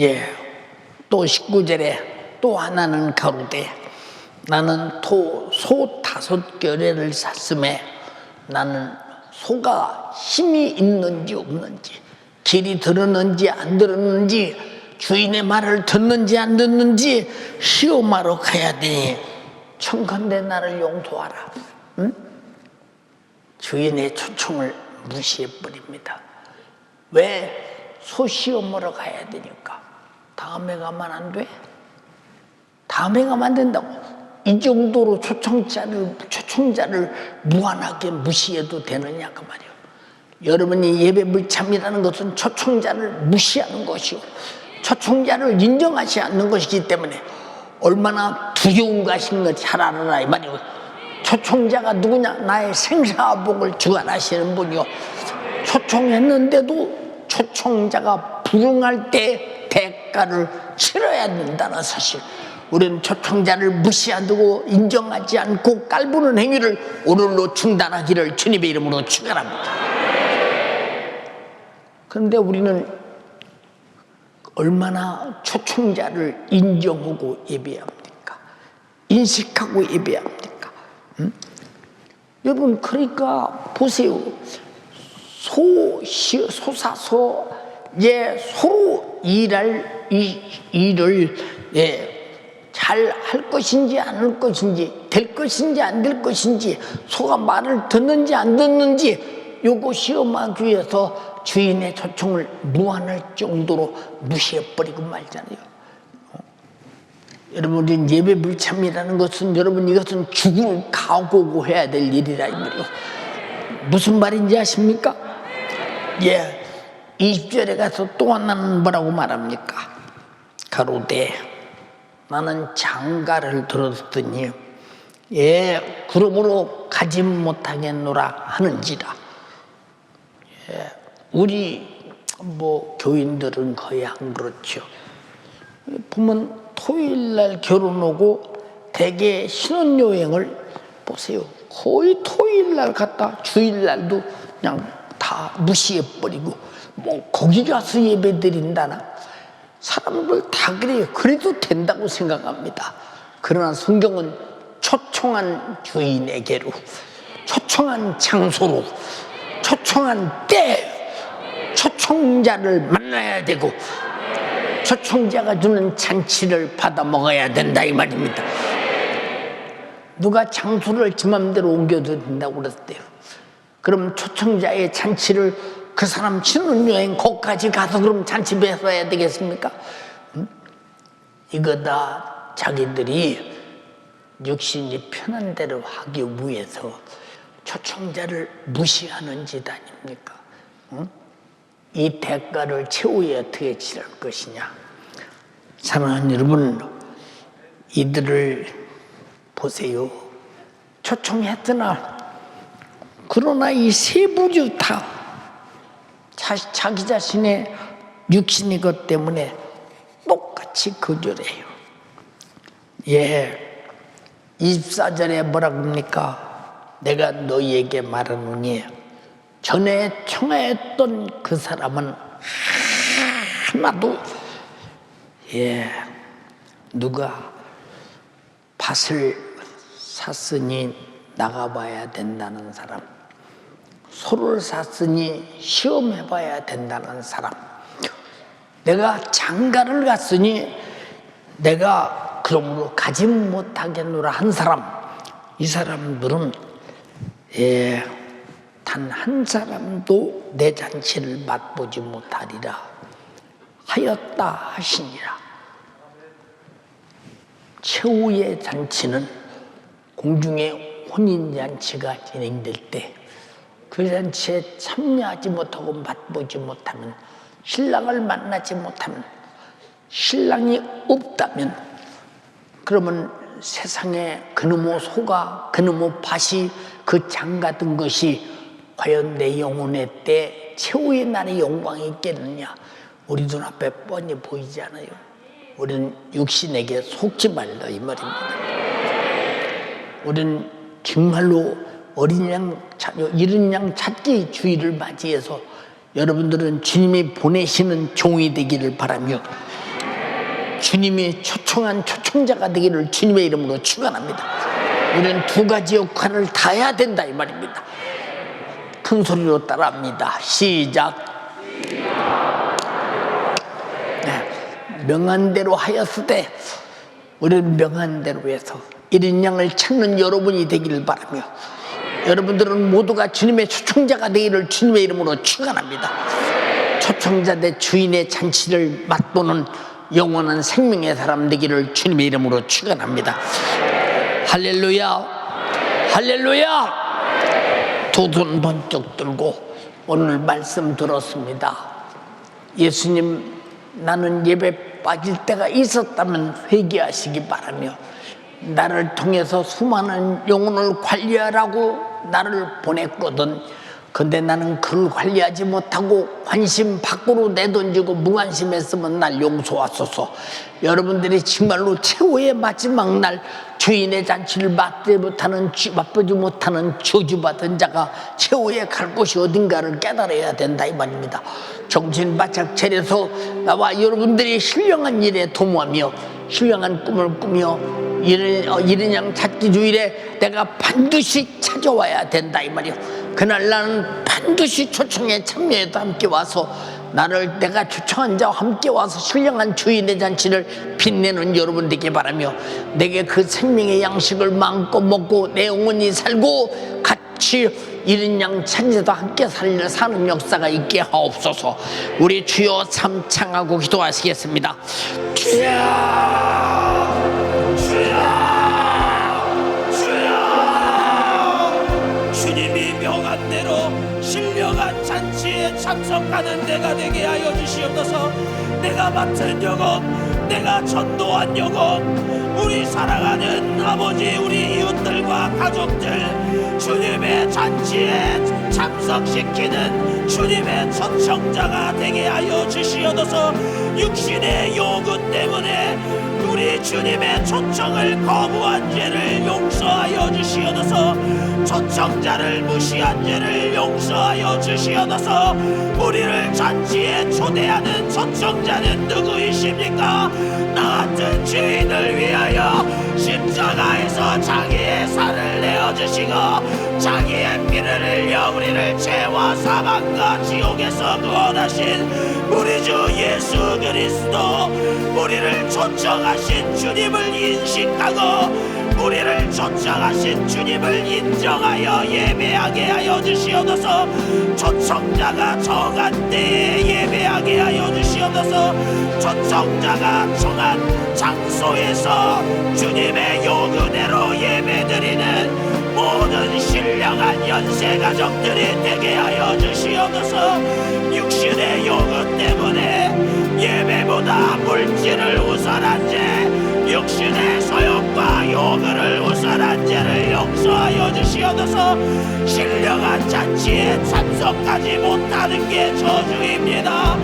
예. 또 19절에 또 하나는 가로되 나는 소 5결례를 샀음에 나는 소가 힘이 있는지 없는지 길이 들었는지 안 들었는지 주인의 말을 듣는지 안 듣는지 시험하러 가야 되니 청컨대 나를 용서하라. 응? 주인의 초청을 무시해버립니다. 왜? 소시험 보러 가야 되니까. 다음에 가면 안 돼? 다음에 가면 안 된다고. 이 정도로 초청자를 무한하게 무시해도 되느냐 그 말이에요. 여러분이 예배 불참이라는 것은 초청자를 무시하는 것이요, 초청자를 인정하지 않는 것이기 때문에 얼마나 두려운 것인 잘 알아라 이 말이에요. 초청자가 누구냐? 나의 생사복을 주관하시는 분이요. 초청했는데도 초청자가 불응할 때 대가를 치러야 된다는 사실. 우리는 초청자를 무시하고 인정하지 않고 깔보는 행위를 오늘로 중단하기를 주님의 이름으로 축원합니다. 그런데 우리는 얼마나 초청자를 인정하고 예배합니까? 인식하고 예배합니까? 여러분, 그러니까 보세요. 소사소 서로 일할 일을 잘 할 것인지 안 할 것인지, 될 것인지 안 될 것인지, 소가 말을 듣는지 안 듣는지 요거 시험하기 위해서 주인의 초청을 무한할 정도로 무시해버리고 말잖아요. 여러분, 우리 예배 불참이라는 것은 여러분 이것은 죽을 각오고 해야 될 일이라 이 말이에요. 무슨 말인지 아십니까? 20절에 가서 또 하나는 뭐라고 말합니까? 가로되 나는 장가를 들었더니 그러므로 가지 못하겠노라 하는지라. 우리 교인들은 거의 안 그렇죠. 보면 토요일날 결혼하고 대개 신혼여행을 보세요. 거의 토요일날 갔다 주일날도 그냥 다 무시해버리고 거기 가서 예배 드린다나. 사람들 다 그래요. 그래도 된다고 생각합니다. 그러나 성경은 초청한 주인에게로, 초청한 장소로, 초청한 때 초청자를 만나야 되고 초청자가 주는 잔치를 받아 먹어야 된다 이 말입니다. 누가 장소를 지 맘대로 옮겨도 된다고 그랬대요. 그럼 초청자의 잔치를 그 사람 신혼여행 거기까지 가서 그럼 잔치 배워야 되겠습니까? 이거 다 자기들이 육신이 편한 대로 하기 위해서 초청자를 무시하는 짓 아닙니까? 이 대가를 최후에 어떻게 치를 것이냐. 사랑하는 여러분, 이들을 보세요. 초청했으나 그러나 이 세부주 다 자기 자신의 육신이 것 때문에 똑같이 거절해요. 24절에 뭐라고 합니까? 내가 너희에게 말하노니 전에 청하였던 그 사람은 하나도 누가 밭을 샀으니 나가봐야 된다는 사람, 소를 샀으니 시험해봐야 된다는 사람, 내가 장가를 갔으니 내가 그러므로 가지 못하겠노라 한 사람, 이 사람들은 단 한 사람도 내 잔치를 맛보지 못하리라 하였다 하시니라. 최후의 잔치는 공중의 혼인잔치가 진행될 때 그 잔치에 참여하지 못하고 맛보지 못하면, 신랑을 만나지 못하면, 신랑이 없다면, 그러면 세상에 그놈의 소가, 그놈의 밭이, 그 장가든 것이 과연 내 영혼의 때 최후의 날의 영광이 있겠느냐. 우리 눈앞에 뻔히 보이잖아요. 우리는 육신에게 속지 말라 이 말입니다. 우리는 정말로 어린 양, 이른 양 찾기 주의를 맞이해서 여러분들은 주님이 보내시는 종이 되기를 바라며 주님이 초청한 초청자가 되기를 주님의 이름으로 축원합니다. 우리는 두 가지 역할을 다 해야 된다 이 말입니다. 큰 소리로 따라합니다. 시작. 명한 대로 하였을 때 우리는 명한 대로 해서 이른 양을 찾는 여러분이 되기를 바라며 여러분들은 모두가 주님의 초청자가 되기를 주님의 이름으로 축원합니다. 초청자 대 주인의 잔치를 맛보는 영원한 생명의 사람 되기를 주님의 이름으로 축원합니다. 할렐루야, 할렐루야. 두 손 번쩍 들고 오늘 말씀 들었습니다. 예수님, 나는 예배 빠질 때가 있었다면 회개하시기 바라며 나를 통해서 수많은 영혼을 관리하라고 나를 보냈거든. 근데 나는 그를 관리하지 못하고 관심 밖으로 내던지고 무관심했으면 날 용서하소서. 여러분들이 정말로 최후의 마지막 날 주인의 잔치를 맛보지 못하는 저주받은 자가 최후에 갈 곳이 어딘가를 깨달아야 된다 이 말입니다. 정신 바짝 차려서 나와 여러분들이 신령한 일에 도모하며 신령한 꿈을 꾸며 이른 양 찾기 주일에 내가 반드시 찾아와야 된다 이 말이요. 그날 나는 반드시 초청에 참여해도 함께 와서 내가 초청한 자와 함께 와서 신령한 주인의 잔치를 빛내는 여러분 되길 바라며 내게 그 생명의 양식을 마음껏 먹고 내 영혼이 살고 같이 이른 양 찬제도 함께 사는 역사가 있게 하옵소서. 우리 주여 참 창하고 기도하시겠습니다. 주여, 주님이 명한 대로 신령한 잔치에 참석하는 내가 되게 하여 주시옵소서. 내가 맡은 영혼, 내가 전도한 영혼, 우리 사랑하는 아버지, 우리 이웃들과 가족들 주님의 잔치에 참석시키는 주님의 초청자가 되게 하여 주시옵소서. 육신의 요구 때문에 우리 주님의 초청을 거부한 죄를 용서하여 주시옵소서. 초청자를 무시한 죄를 용서하여 주시옵소서. 우리를 잔치에 초대하는 초청자는 누구이십니까? 나 같은 죄인을 위하여 십자가에서 자기의 살을 내어주시고 자기의 피를 흘려 우리를 죄와 사망과 지옥에서 구원하신 우리 주 예수 그리스도, 우리를 초청하신 주님을 인식하고 우리를 초청하신 주님을 인정하여 예배하게 하여 주시옵소서. 초청자가 정한 때에 예배하게 하여 주시옵소서. 초청자가 정한 장소에서 주님의 요구대로 예배드리는 모든 신령한 연세 가족들이 되게 하여 주시옵소서. 육신의 요구 때문에 예배보다 물질을 우선한 죄, 육신의 소욕과 요구를 우선한 죄를 용서하여 주시옵소서. 신령한 잔치에 참석하지 못하는 게 저주입니다.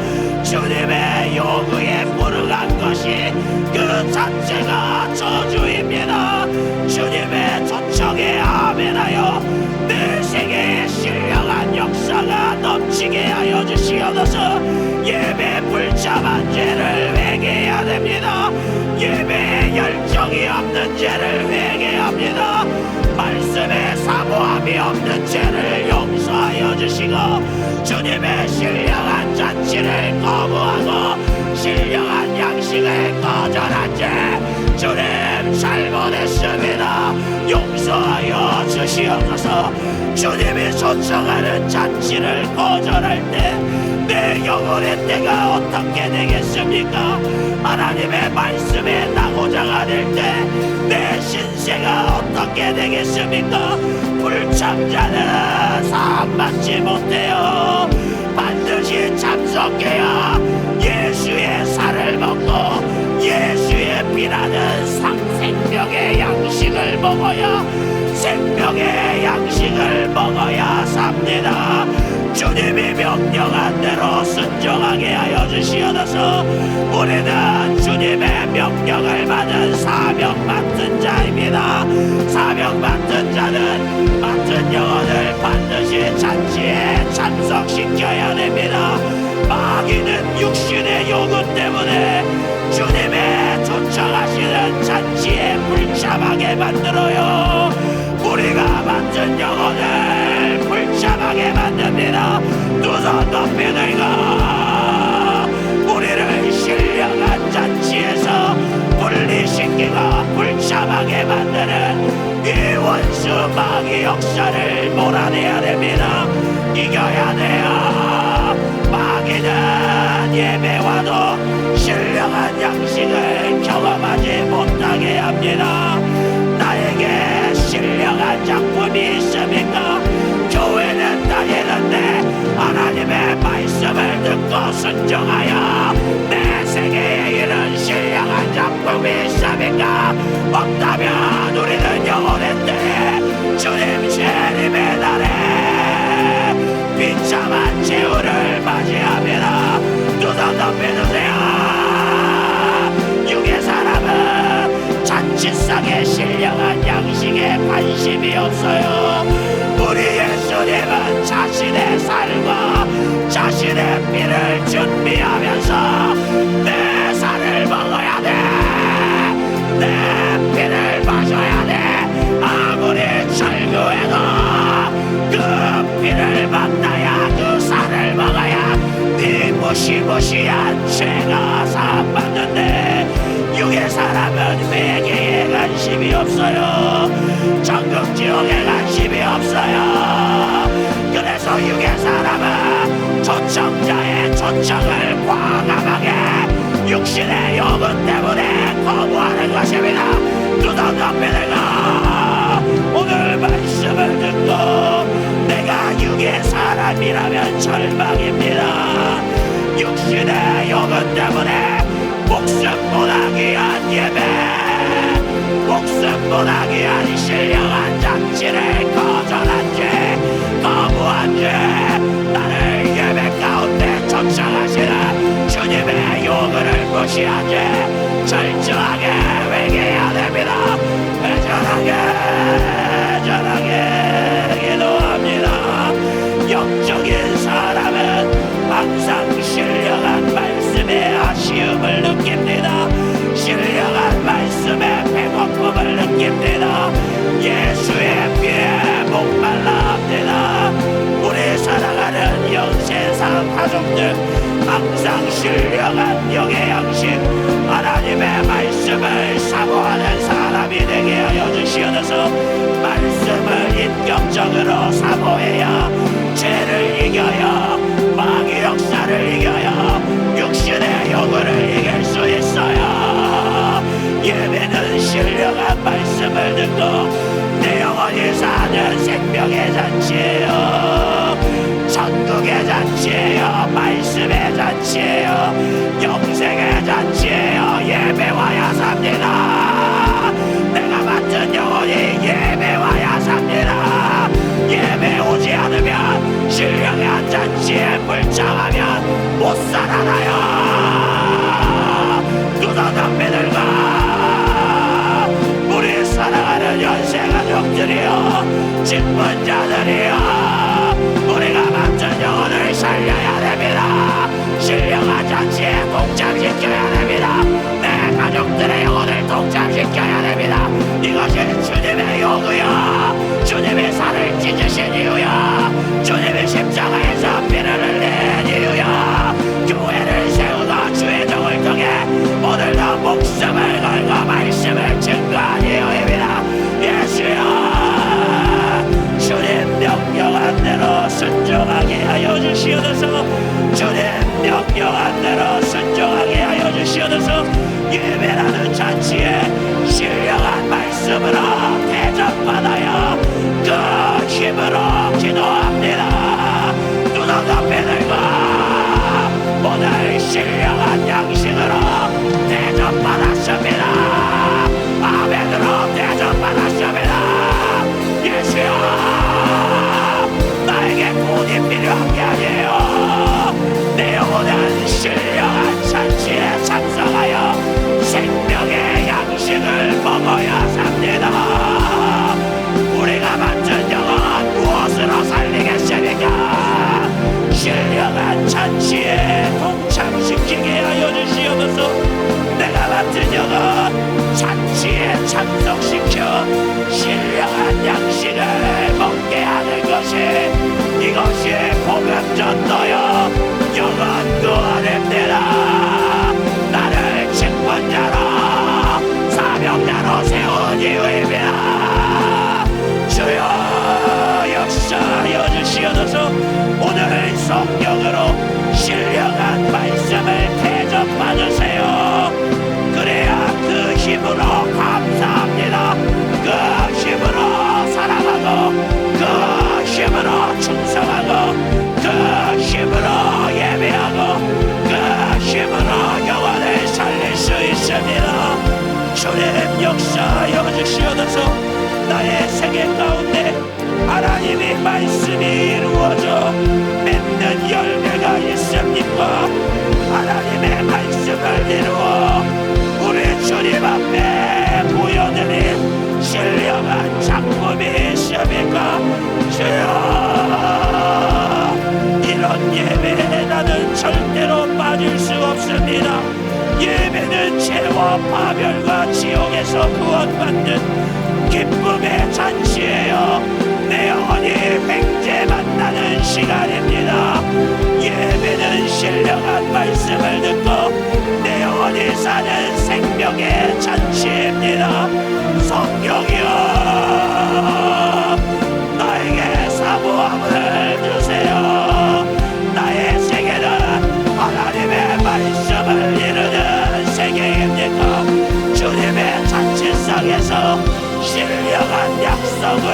주님의 요구에 불응한 것이 그 자체가 저주입니다. 주님의 초청에 아멘하여 내 세계에 신령한 역사가 넘치게 하여 주시옵소서. 예배 불참한 죄를 회개해야 됩니다. 예배에 열정이 없는 죄를 회개합니다. 말씀에 사모함이 없는 죄를 용서하여 주시고 주님의 신령한 잔치를 거부하고 신령한 양식을 거절한 죄 주님 잘못했습니다. 용서하여 주시옵소서. 주님이 초청하는 잔치를 거절할 때 내 영혼의 때가 어떻게 되겠습니까? 하나님의 말씀에 나고자가 될 때 내 신세가 어떻게 되겠습니까? 불참자는 사함받지 못해요. 반드시 참석해야 예수의 살을 먹고 예수의 피라는 생명의 양식을 먹어야 생명의 양식을 먹어야 삽니다. 주님이 명령한 대로 순종하게 하여 주시옵소서. 우리는 주님의 명령을 받은 사명 맡은 자입니다. 사명 맡은 자는 맡은 영혼을 반드시 잔치에 참석시켜야 됩니다. 마귀는 육신의 요구 때문에 주님의 초청하시는 잔치에 불참하게 만들어요. 우리가 맡은 영혼을 불참하게 만듭니다. 두 손 높이 들고 우리를 신령한 잔치에서 분리시키고 불참하게 만드는 이 원수 마귀 역사를 예배와도 신령한 양식을 경험하지 못하게 합니다. 나에게 신령한 작품이 있습니까? 교회는 다니는데 하나님의 말씀을 듣고 순종하여 내 세계에 이런 신령한 작품이 있습니까? 없다면 우리는 영원한 때에 주님 재림의 날에 비참한 최후를 맞이합니다. 두 손 높여주세요. 육의 사람은 잔치상의 신령한 양식에 관심이 없어요. 우리 예수님은 자신의 살과 자신의 피를 준비하면서 내 살을 먹어야 돼, 내 피를 마셔야 돼. 아무리 철구해도 그 피를 만나야 그 살을 먹어야 네 무시무시한 죄가 사함받는데 육의 사람은 회개에 관심이 없어요. 천국 지옥에 관심이 없어요. 그래서 육의 사람은 초청자의 초청을 과감하게 육신의 욕은 때문에 거부하는 것입니다. 두손 높이다가 오늘 말씀을 듣고 내가 육의 사람이라면 절망입니다. 육신의 욕은 때문에 목숨보다 귀한 예배, 목숨보다 귀한 신령한 잔치를 거절한 죄, 거부한 죄, 나를 예배 가운데 초청하시는 주님의 요구를 무시한 죄 철저하게 회개해야 됩니다. 애절하게 기도합니다. 영적인 사람은 항상 신령한 말씀에 아쉬움을 느낍니다. 신령한 말씀에 배고픔을 느낍니다. 예수의 피에 목말라합니다. 우리 사랑하는 영세상 가족들, 항상 신령한 영의 양식 하나님의 말씀을 사모하는 사람이 되게 하여 주시옵소서. 말씀을 인격적으로 사모해야 죄를 이겨야 마귀 역사를 이겨야 육신의 요구를 이길 수 있어요. 예배는 신령한 말씀을 듣고 내 영혼이 사는 생명의 잔치예요. 천국의 잔치예요. 말씀의 잔치예요. 영생의 잔치예요. 예배와야 삽니다. 내가 맡은 영혼이 예배와야 삽니다. 예배 오지 않으면 신령한 잔치에 불장하면 못 살아나요. 두손 높이들과 우리 사랑하는 연세가족들이여, 직분자들이여, 우리가 맡은 영혼을 살려야 됩니다. 신령한 잔치에 동참시켜야 됩니다. 내 가족들의 영혼을 동참시켜야 됩니다. 이것이 주님의 요구요, 주님의 살을 찢으신 이유요, 주님의 십자가에서 피를 흘린 이유요, 교회를 세우고 주의 종을 통해 오늘도 목숨을 걸고 말씀을 증거한 이유입니다. 예수여, 주님 명령한 대로 순종하게 하여 주시옵소서. 주님 명령한 대로 순종하게 하여 주시옵소서. 예배라는 잔치에 신령한 말씀으로 대접받아요. 그 힘으로 기도합니다. 눈을 덮이들고 오늘 신령한 양식으로 대접받았습니다. 아멘으로 대접받았습니다. 예수여, 나에게 돈이 필요한 게 아니에요. 내 영혼은 신령한 잔치에 참석하여 생명의 양식을 먹어야 삽니다. 우리가 맡은 영혼 무엇으로 살리겠습니까? 신령한 잔치에 동참시키게 하여 주시옵소서. 내가 맡은 영혼 잔치에 참석시켜 신령한 양식을 먹게 하는 것이, 이것이 복음 전도요 영혼도 세계 가운데 하나님의 말씀이 이루어져 맺는 열매가 있습니까? 하나님의 말씀을 이루어 우리 주님 앞에 보여드린 신령한 작품이 있습니까? 주여, 이런 예배에 나는 절대로 빠질 수 없습니다. 예배는 죄와 파멸과 지옥에서 구원받는 기쁨의 잔치예요. 내 영혼이 횡재 만나는 시간입니다. 예배는 신령한 말씀을 듣고 내 영혼이 사는 생명의 잔치입니다. 성령이여, 나에게 사모함을 주세요. 나의 세계는 하나님의 말씀을 이루는 세계입니까? 주님의 잔치상에서 신령한 약속을,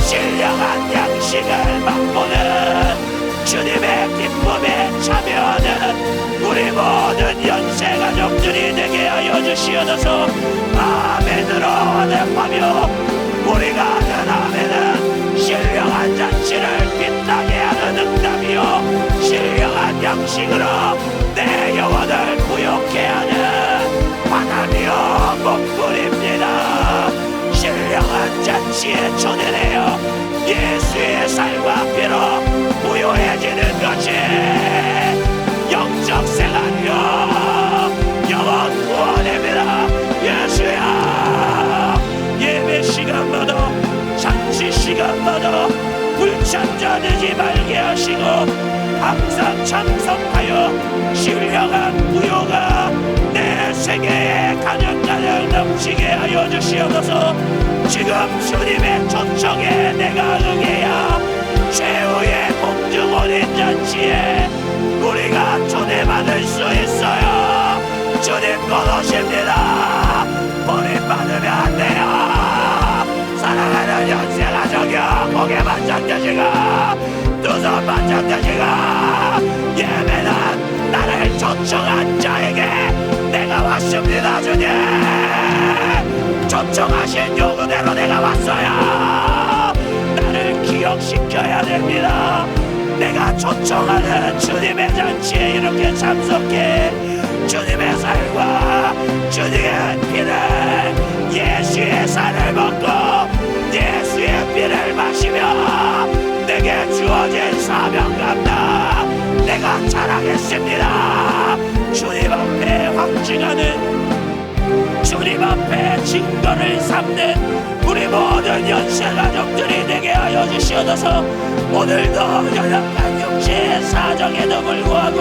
신령한 양식을 맛보는 주님의 기쁨에 참여하는 우리 모든 연세가족들이 되게 하여 주시옵소서. 아멘으로 대하며 우리가 하는 아멘은 신령한 잔치를 빛나게 하는 응답이요 신령한 양식으로 내 영혼을 구욕해 하는 바람이요 목불입니다. 신령한 잔치에 초대되어 예수의 살과 피로 부요해지는 것이 영적 생활이요 영원 구원입니다. 예수야, 예배 시간마다 잔치 시간마다 불참자 되지 말게 하시고 항상 참석하여 신령한 부요가 내 세계에 가득가득 넘치게 하여 주시옵소서. 지금 주님의 초청에 내가 응해야 최후의 공중 혼인 잔치에 우리가 초대받을 수 있어요. 주님 곧 오십니다. 버림받으면 안 돼요. 사랑하는 연세가족이여, 고개 반짝 드시고 두 손 반짝 드시고, 예배는 나를 초청한 자에게 내가 왔습니다. 주님, 초청하신 요구대로 내가 왔어요. 나를 기억시켜야 됩니다. 내가 초청하는 주님의 잔치에 이렇게 참석해 주님의 살과 주님의 피를, 예수의 살을 먹고 예수의 피를 마시며 내게 주어진 사명 감당 내가 자랑했습니다. 주님 앞에 확증하는, 주님 앞에 증거를 삼는 우리 모든 연세가족들이 되게 하여 주시옵소서. 오늘도 연약한 육체의 사정에도 불구하고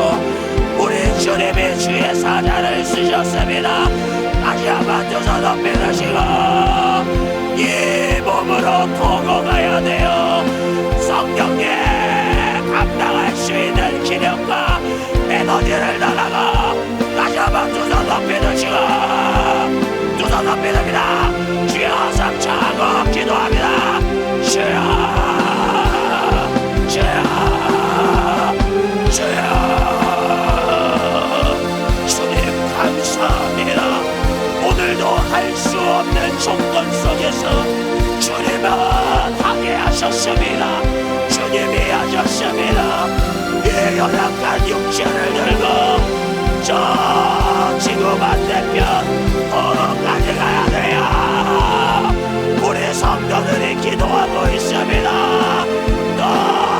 우리 주님이 주의 사자를 쓰셨습니다. 다시 한번 두 손 높이 드시고 이 몸으로 도곡해야 돼요. 성령님, 감당할 수 있는 기력과 에너지를 달라고 다시 한번 두 손 높이 드시고 두 손 높이 듭니다. 주여, 삼창하고 기도합니다. 주여, 주여, 주여. 주님 감사합니다. 오늘도 할 수 없는 조건 속에서 주님은 하게 하셨습니다. 주님이 하셨습니다. 이 연약한 육체를 들고 저 지구 반대편 도로까지 가야 돼요. 우리 성도들이 기도하고 있습니다. 더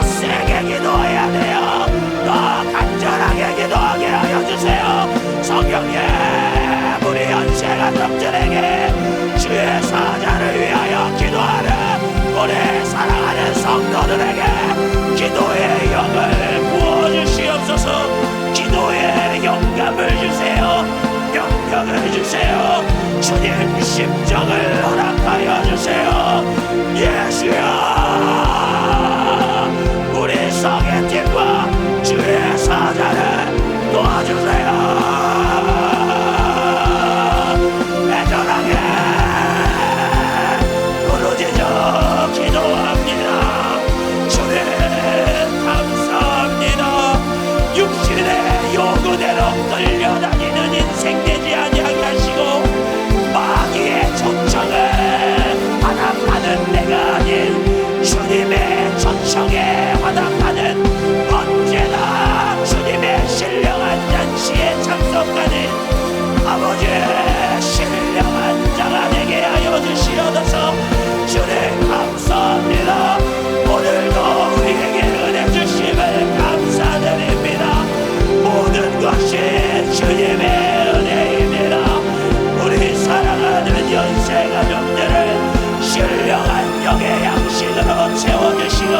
세게 기도해야 돼요. 더 간절하게 기도하게 하여 주세요. 성령님, 우리 연세가족들에게 주의 사자를 위하여 기도하는 우리 사랑하는 성도들에게 기도의 영을 부어주시옵소서. 기도의 영감을 주세요. 영감을 주세요. 주님 심정을 허락하여 주세요. 예수야, 우리 성의팀과 주의 사자를 도와주세요. 애절하게 부르짖어 기도합니다. 주님 감사합니다. 육신의 요구대로 끌려다니는 인생 되지 아니하게 하시고 마귀의 초청을 받아가는 내가 화답하는 언제나 주님의 신령한 잔치에 참석하는 아버지의 신령한 자가 되게 하여 주시옵소서. 주님 감사합니다. 오늘도 우리에게 은혜 주심을 감사드립니다. 모든 것이 주님의 은혜입니다. 우리 사랑하는 연세 가족들을 신령한 영의 양식으로 채워주시고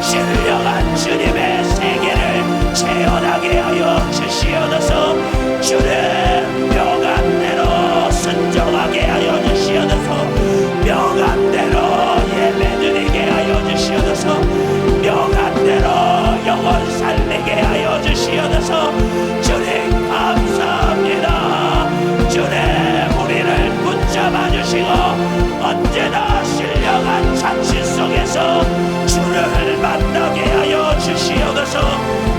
신령한 주님의 세계를 체험하게 하여 주시옵소서. 주님 명함대로 순종하게 하여 주시옵소서. 명함대로 예배드리게 하여 주시옵소서. 명함대로 영혼 살리게 하여 주시옵소서. 주님 감사합니다. 주님 우리를 붙잡아 주시고 언제나 신령한 잔치 속에서 주를 만나게 하여 주시옵소서.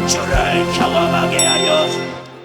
주를 경험하게 하여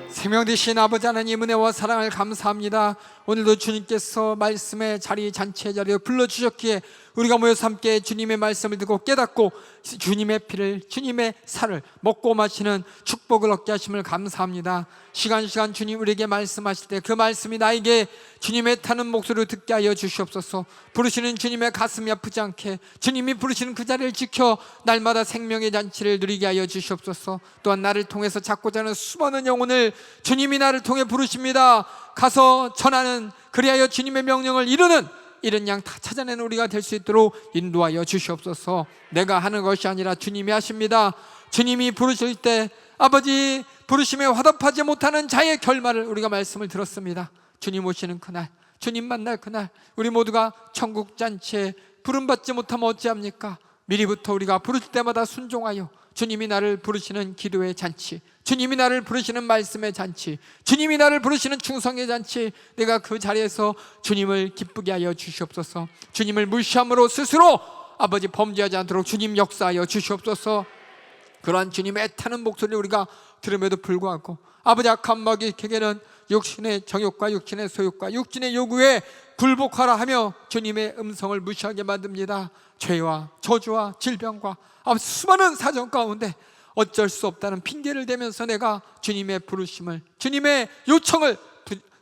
생명 되신 아버지 하나님 은혜와 사랑을 감사합니다. 오늘도 주님께서 말씀의 자리, 잔치의 자리에 불러주셨기에 우리가 모여서 함께 주님의 말씀을 듣고 깨닫고 주님의 피를, 주님의 살을 먹고 마시는 축복을 얻게 하심을 감사합니다. 시간 주님 우리에게 말씀하실 때 그 말씀이 나에게 주님의 타는 목소리를 듣게 하여 주시옵소서. 부르시는 주님의 가슴이 아프지 않게 주님이 부르시는 그 자리를 지켜 날마다 생명의 잔치를 누리게 하여 주시옵소서. 또한 나를 통해서 찾고자 하는 수많은 영혼을 주님이 나를 통해 부르십니다. 가서 전하는, 그리하여 주님의 명령을 이루는 이런 양 다 찾아내는 우리가 될 수 있도록 인도하여 주시옵소서. 내가 하는 것이 아니라 주님이 하십니다. 주님이 부르실 때 아버지 부르심에 화답하지 못하는 자의 결말을 우리가 말씀을 들었습니다. 주님 오시는 그날, 주님 만날 그날 우리 모두가 천국 잔치에 부름받지 못하면 어찌합니까? 미리부터 우리가 부르실 때마다 순종하여 주님이 나를 부르시는 기도의 잔치, 주님이 나를 부르시는 말씀의 잔치, 주님이 나를 부르시는 충성의 잔치, 내가 그 자리에서 주님을 기쁘게 하여 주시옵소서. 주님을 무시함으로 스스로 아버지 범죄하지 않도록 주님 역사하여 주시옵소서. 그러한 주님의 애타는 목소리를 우리가 들음에도 불구하고 아버지 악한 마귀에게는 육신의 정욕과 육신의 소욕과 육신의 요구에 굴복하라 하며 주님의 음성을 무시하게 만듭니다. 죄와 저주와 질병과 수많은 사정 가운데 어쩔 수 없다는 핑계를 대면서 내가 주님의 부르심을, 주님의 요청을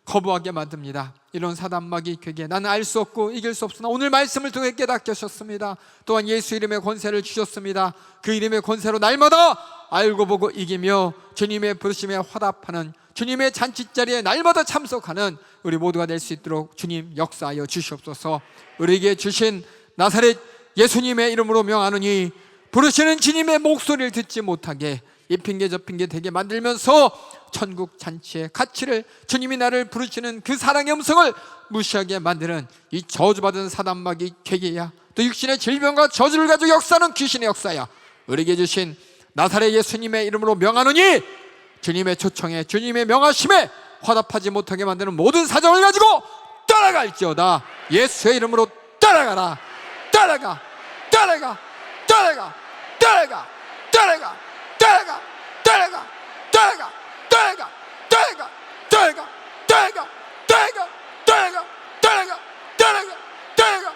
거부하게 만듭니다. 이런 사단마귀에게 나는 알 수 없고 이길 수 없으나 오늘 말씀을 통해 깨닫게 하셨습니다. 또한 예수 이름의 권세를 주셨습니다. 그 이름의 권세로 날마다 알고 보고 이기며 주님의 부르심에 화답하는, 주님의 잔치자리에 날마다 참석하는 우리 모두가 될 수 있도록 주님 역사하여 주시옵소서. 우리에게 주신 나사렛 예수님의 이름으로 명하노니 부르시는 주님의 목소리를 듣지 못하게 이 핑계 저 핑계 되게 만들면서 천국 잔치의 가치를, 주님이 나를 부르시는 그 사랑의 음성을 무시하게 만드는 이 저주받은 사단마귀 괴계야, 또 육신의 질병과 저주를 가지고 역사하는 귀신의 역사야, 우리에게 주신 나사렛 예수님의 이름으로 명하노니 주님의 초청에, 주님의 명하심에 화답하지 못하게 만드는 모든 사정을 가지고 따라갈지어다. 예수의 이름으로 따라가라. 따라가, 따라가, 따라가, 따라가, 따라가, 따라가, 따라가, 따라가, 따라가, 따라가, 따라가, 따라가, 따라가, 따라가, 따라가, 따라가, 따라가,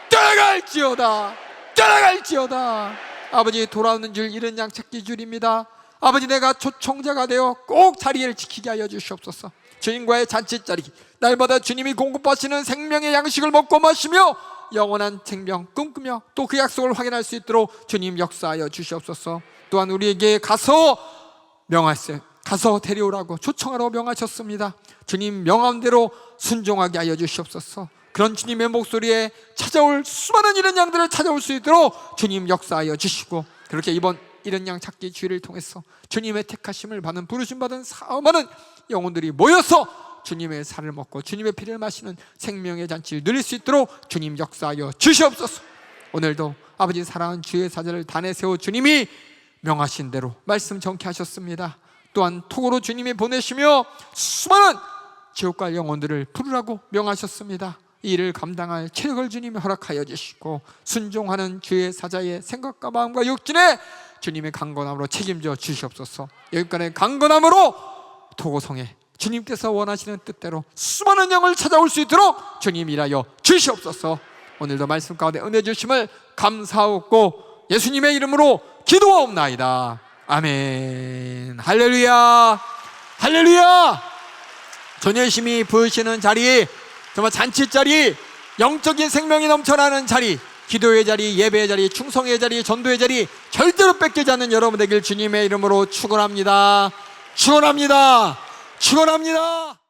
따라갈지어다. 따라갈지어다. 아버지 돌아오는 줄 이른 양 찾기 줄입니다. 아버지 내가 초청자가 되어 꼭 자리를 지키게 하여 주시옵소서. 주님과의 잔치자리, 날마다 주님이 공급하시는 생명의 양식을 먹고 마시며 영원한 생명 꿈꾸며 또 그 약속을 확인할 수 있도록 주님 역사하여 주시옵소서. 또한 우리에게 가서 명하세요. 가서 데려오라고 초청하라고 명하셨습니다. 주님 명함대로 순종하게 하여 주시옵소서. 그런 주님의 목소리에 찾아올 수많은 이런 양들을 찾아올 수 있도록 주님 역사하여 주시고, 그렇게 이번 이런 양 찾기 주의를 통해서 주님의 택하심을 받은, 부르심 받은 많은 영혼들이 모여서 주님의 살을 먹고 주님의 피를 마시는 생명의 잔치를 누릴 수 있도록 주님 역사하여 주시옵소서. 오늘도 아버지 사랑하는 주의 사자를 단에 세워 주님이 명하신 대로 말씀 정케 하셨습니다. 또한 톡으로 주님이 보내시며 수많은 지옥갈 영혼들을 부르라고 명하셨습니다. 이 일을 감당할 체력을 주님이 허락하여 주시고 순종하는 주의 사자의 생각과 마음과 육진에 주님의 강건함으로 책임져 주시옵소서. 여기까지 강건함으로 토고성에 주님께서 원하시는 뜻대로 수많은 영을 찾아올 수 있도록 주님 일하여 주시옵소서. 오늘도 말씀 가운데 은혜 주심을 감사하고 예수님의 이름으로 기도하옵나이다. 아멘. 할렐루야, 할렐루야. 전열심히 부으시는 자리, 정말 잔치 자리, 영적인 생명이 넘쳐나는 자리, 기도의 자리, 예배의 자리, 충성의 자리, 전도의 자리 절대로 뺏기지 않는 여러분 되길 주님의 이름으로 축원합니다. 축원합니다. 축원합니다.